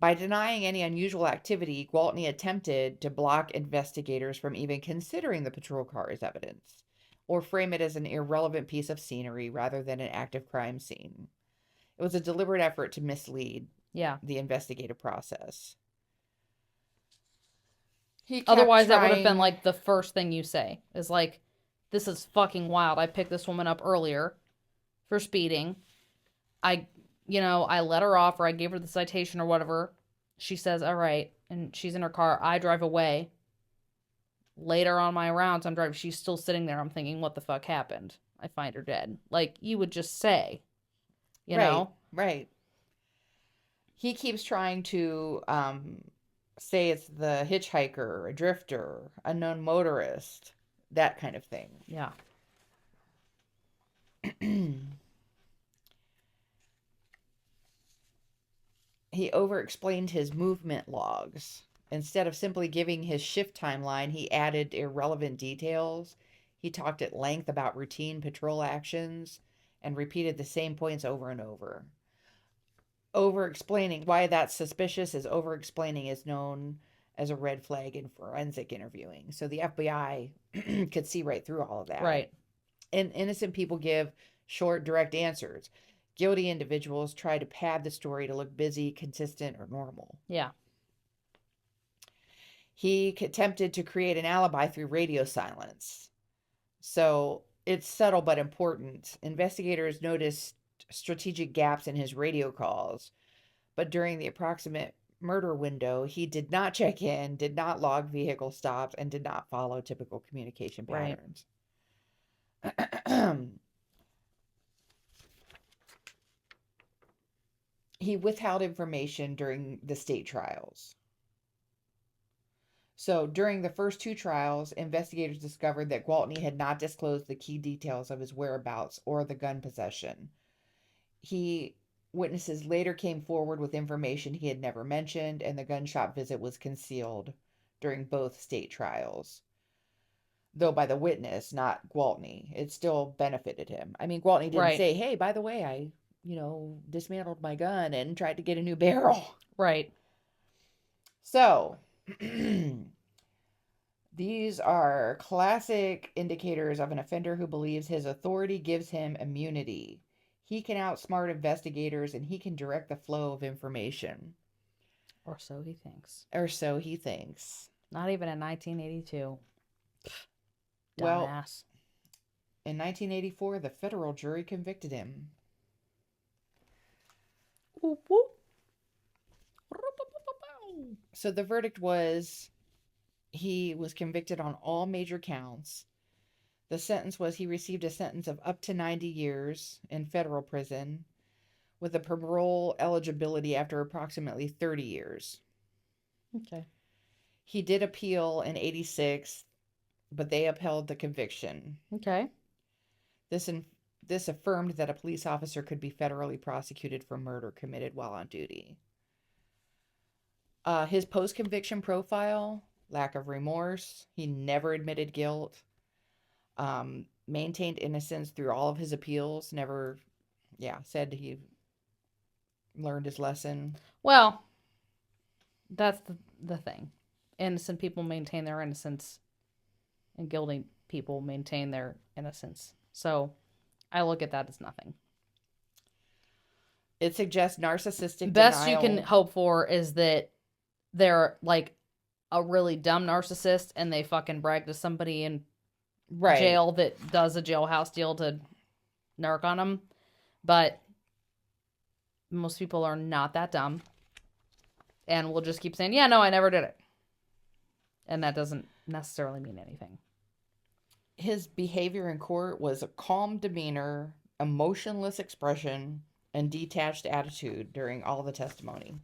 By denying any unusual activity, Gwaltney attempted to block investigators from even considering the patrol car as evidence, or frame it as an irrelevant piece of scenery rather than an active crime scene. It was a deliberate effort to mislead the investigative process. Otherwise, that would have been like the first thing you say is like, this is fucking wild. I picked this woman up earlier for speeding. I let her off, or I gave her the citation or whatever. She says, all right. And she's in her car. I drive away. Later on my rounds, I'm driving. She's still sitting there. I'm thinking, what the fuck happened? I find her dead. Like, you would just say, you know? Right. He keeps trying to say it's the hitchhiker, a drifter, unknown motorist, that kind of thing. Yeah. He over-explained his movement logs. Instead of simply giving his shift timeline, he added irrelevant details. He talked at length about routine patrol actions and repeated the same points over and over. Over-explaining why that's suspicious is over-explaining is known as a red flag in forensic interviewing. So the FBI could see right through all of that. Right. And innocent people give short, direct answers. Guilty individuals try to pad the story to look busy, consistent, or normal. Yeah. He attempted to create an alibi through radio silence. So it's subtle but important. Investigators noticed strategic gaps in his radio calls, but during the approximate murder window, he did not check in, did not log vehicle stops, and did not follow typical communication patterns. Right. He withheld information during the state trials. So during the first two trials, investigators discovered that Gwaltney had not disclosed the key details of his whereabouts or the gun possession. Witnesses later came forward with information he had never mentioned, and the gun shop visit was concealed during both state trials. Though by the witness, not Gwaltney. It still benefited him. I mean, Gwaltney didn't say, hey, by the way, I dismantled my gun and tried to get a new barrel. Right. So, these are classic indicators of an offender who believes his authority gives him immunity. He can outsmart investigators and he can direct the flow of information. Or so he thinks. Not even in 1982. Well, Dumbass. In 1984, the federal jury convicted him. Whoop, whoop. So the verdict was he was convicted on all major counts. The sentence was he received a sentence of up to 90 years in federal prison with a parole eligibility after approximately 30 years. Okay. He did appeal in 86, but they upheld the conviction. Okay. This affirmed that a police officer could be federally prosecuted for murder committed while on duty. His post-conviction profile lack of remorse. He never admitted guilt. Maintained innocence through all of his appeals. Never, said he learned his lesson. Well, that's the thing. Innocent people maintain their innocence, and guilty people maintain their innocence. So I look at that as nothing. It suggests narcissistic Best denial. you can hope for is that they're like a really dumb narcissist and they fucking brag to somebody in right. jail that does a jailhouse deal to narc on them. But most people are not that dumb. And will just keep saying, yeah, no, I never did it. And that doesn't necessarily mean anything. His behavior in court was a calm demeanor, emotionless expression, and detached attitude during all the testimony.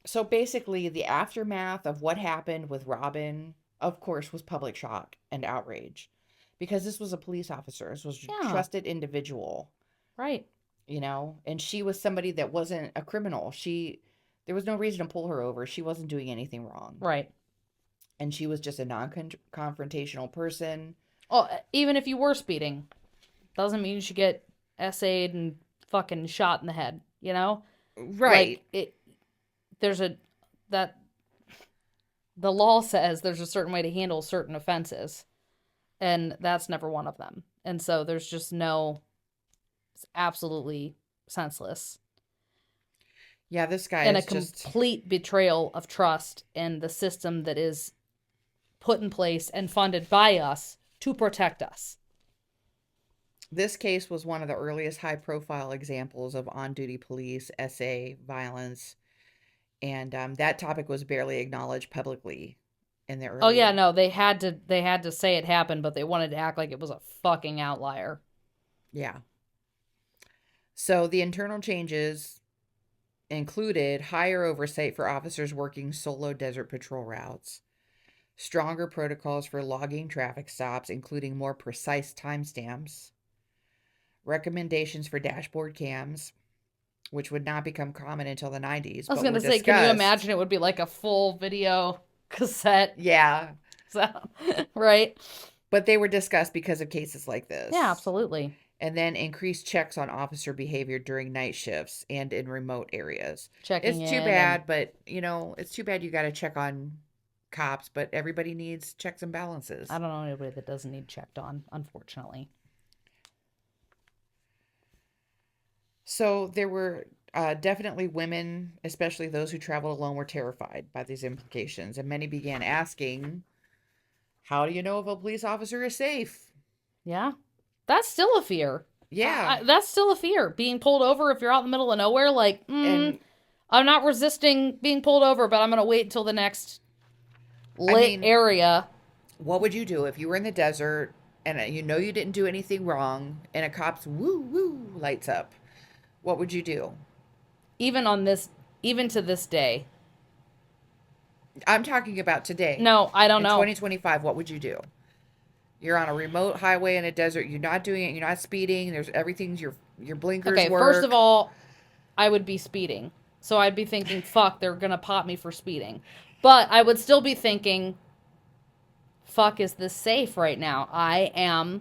So basically, the aftermath of what happened with Robin, of course, was public shock and outrage. Because this was a police officer. This was a trusted individual. Right. You know? And she was somebody that wasn't a criminal. There was no reason to pull her over. She wasn't doing anything wrong. Right. And she was just a non-confrontational person. Oh, even if you were speeding, doesn't mean you should get essayed and fucking shot in the head, you know? Right. Like, the law says there's a certain way to handle certain offenses, and that's never one of them. And so there's just it's absolutely senseless. Yeah, this guy and is a complete betrayal of trust in the system that is put in place and funded by us to protect us. This case was one of the earliest high-profile examples of on-duty police SA violence, and that topic was barely acknowledged publicly in the early. Oh yeah, no, they had to say it happened, but they wanted to act like it was a fucking outlier. Yeah. So the internal changes included higher oversight for officers working solo desert patrol routes, stronger protocols for logging traffic stops, including more precise timestamps, recommendations for dashboard cams, which would not become common until the 90s. I was going to say, can you imagine it would be like a full video cassette? Yeah. Right? But they were discussed because of cases like this. Yeah, absolutely. And then increased checks on officer behavior during night shifts and in remote areas. Checking it's too bad, but, it's too bad you got to check on cops, but everybody needs checks and balances. I don't know anybody that doesn't need checked on, unfortunately. So there were definitely women, especially those who traveled alone, were terrified by these implications. And many began asking, how do you know if a police officer is safe? Yeah. That's still a fear. Yeah. That's still a fear. Being pulled over if you're out in the middle of nowhere, like, I'm not resisting being pulled over, but I'm going to wait until the next lit area. What would you do if you were in the desert and you didn't do anything wrong and a cop's woo lights up? What would you do? Even to this day. I'm talking about today. No, I don't know. In 2025, what would you do? You're on a remote highway in a desert. You're not doing it. You're not speeding. Everything's your blinkers work. Okay, first of all, I would be speeding. So I'd be thinking, fuck, they're going to pop me for speeding. But I would still be thinking, fuck, is this safe right now? I am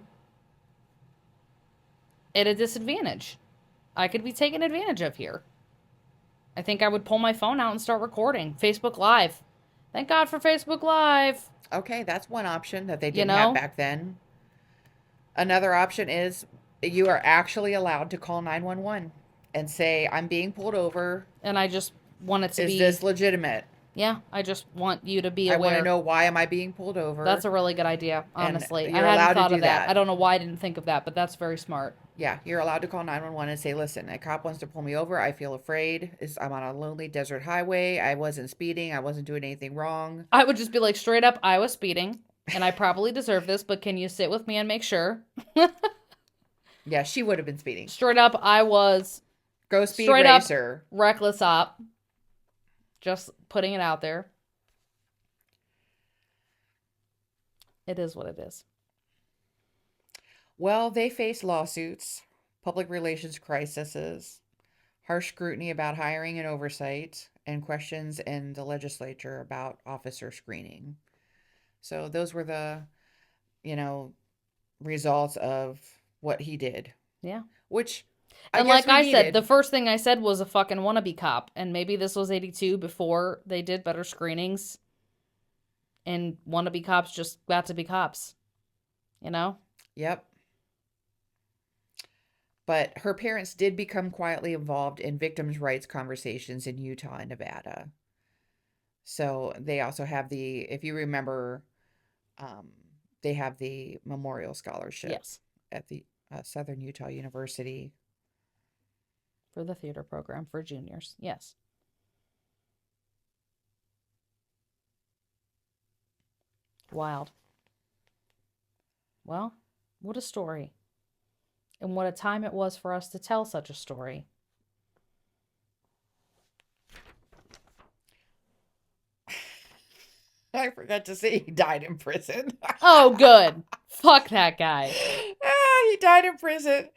at a disadvantage. I could be taken advantage of here. I think I would pull my phone out and start recording. Facebook Live. Thank God for Facebook Live. Okay, that's one option that they didn't have back then. Another option is you are actually allowed to call 911 and say, I'm being pulled over. And I just want it to be... Is this legitimate? Yeah, I just want you to be aware. I want to know, why am I being pulled over? That's a really good idea, honestly. I hadn't thought of that. I don't know why I didn't think of that, but that's very smart. Yeah, you're allowed to call 911 and say, listen, a cop wants to pull me over. I feel afraid. I'm on a lonely desert highway. I wasn't speeding. I wasn't doing anything wrong. I would just be like, straight up, I was speeding, and I probably deserve this, but can you sit with me and make sure? Yeah, she would have been speeding. Straight up, I was... Go speed racer. Reckless op. Just putting it out there. It is what it is. Well, they face lawsuits, public relations crises, harsh scrutiny about hiring and oversight, and questions in the legislature about officer screening. So those were the, you know, results of what he did, Yeah. which I And guess like we I said, the needed. first thing I said was a fucking wannabe cop. And maybe this was 82 before they did better screenings. And wannabe cops just got to be cops. You know? Yep. But her parents did become quietly involved in victims' rights conversations in Utah and Nevada. So they also have the, if you remember, um, they have the memorial scholarship Yes. at the Southern Utah University. For the theater program for juniors. Yes. Wild. Well, what a story. And what a time it was for us to tell such a story. I forgot to say he died in prison. Oh, good. Fuck that guy. He died in prison.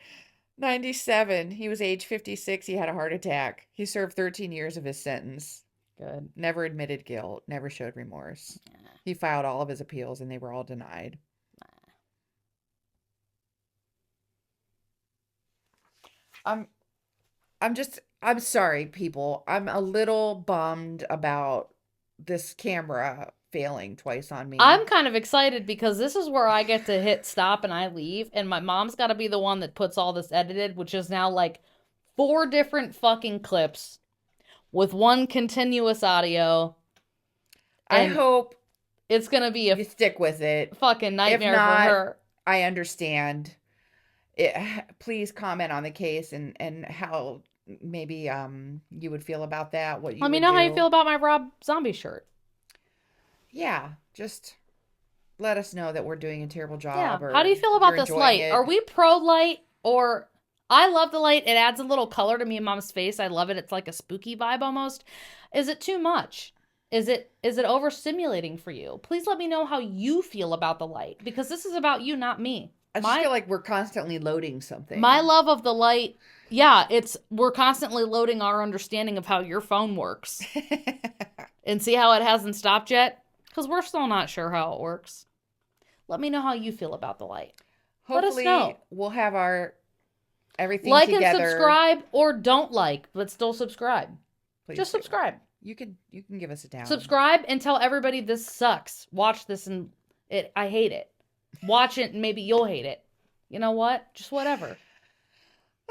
97. He was age 56. He had a heart attack. He served 13 years of his sentence. Good. Never admitted guilt. Never showed remorse. He filed all of his appeals and they were all denied. I'm sorry, people. I'm a little bummed about this camera failing twice on me. I'm kind of excited because this is where I get to hit stop and I leave. And my mom's got to be the one that puts all this edited, which is now like 4 different fucking clips with one continuous audio. I And hope it's going to be you a stick with it. fucking nightmare not, for her. I understand. Please comment on the case and how maybe you would feel about that. What you Let me would know how you do. feel about my Rob Zombie shirt. Yeah, just let us know that we're doing a terrible Yeah. job. Or How do you feel about you're this enjoying light? it. Are we pro light or I love the light. It adds a little color to me and Mom's face. I love it. It's like a spooky vibe almost. Is it too much? Is it overstimulating for you? Please let me know how you feel about the light because this is about you, not me. I just feel like we're constantly loading something. My love of the light, yeah, we're constantly loading our understanding of how your phone works. And see how it hasn't stopped yet? Because we're still not sure how it works. Let me know how you feel about the light. Hopefully, Let us know. we'll have our everything Like together. and subscribe or don't like, but still subscribe. Please Just do. subscribe. You can give us a down. Subscribe and tell everybody this sucks. Watch this and I hate it. Watch it and maybe you'll hate it. You know what? Just whatever.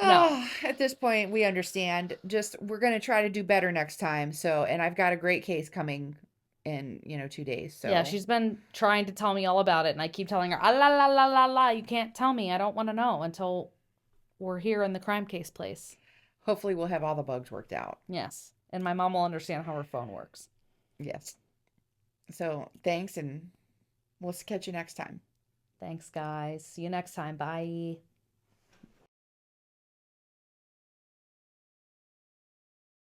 No. At this point, we understand. Just we're gonna try to do better next time. So, and I've got a great case coming in 2 days. So Yeah, she's been trying to tell me all about it, and I keep telling her, ah, la la la la la. You can't tell me. I don't want to know until we're here in the crime case place. hopefully we'll have all the bugs worked out. Yes, and my mom will understand how her phone works. Yes. So thanks, and we'll catch you next time. Thanks, guys. See you next time. Bye.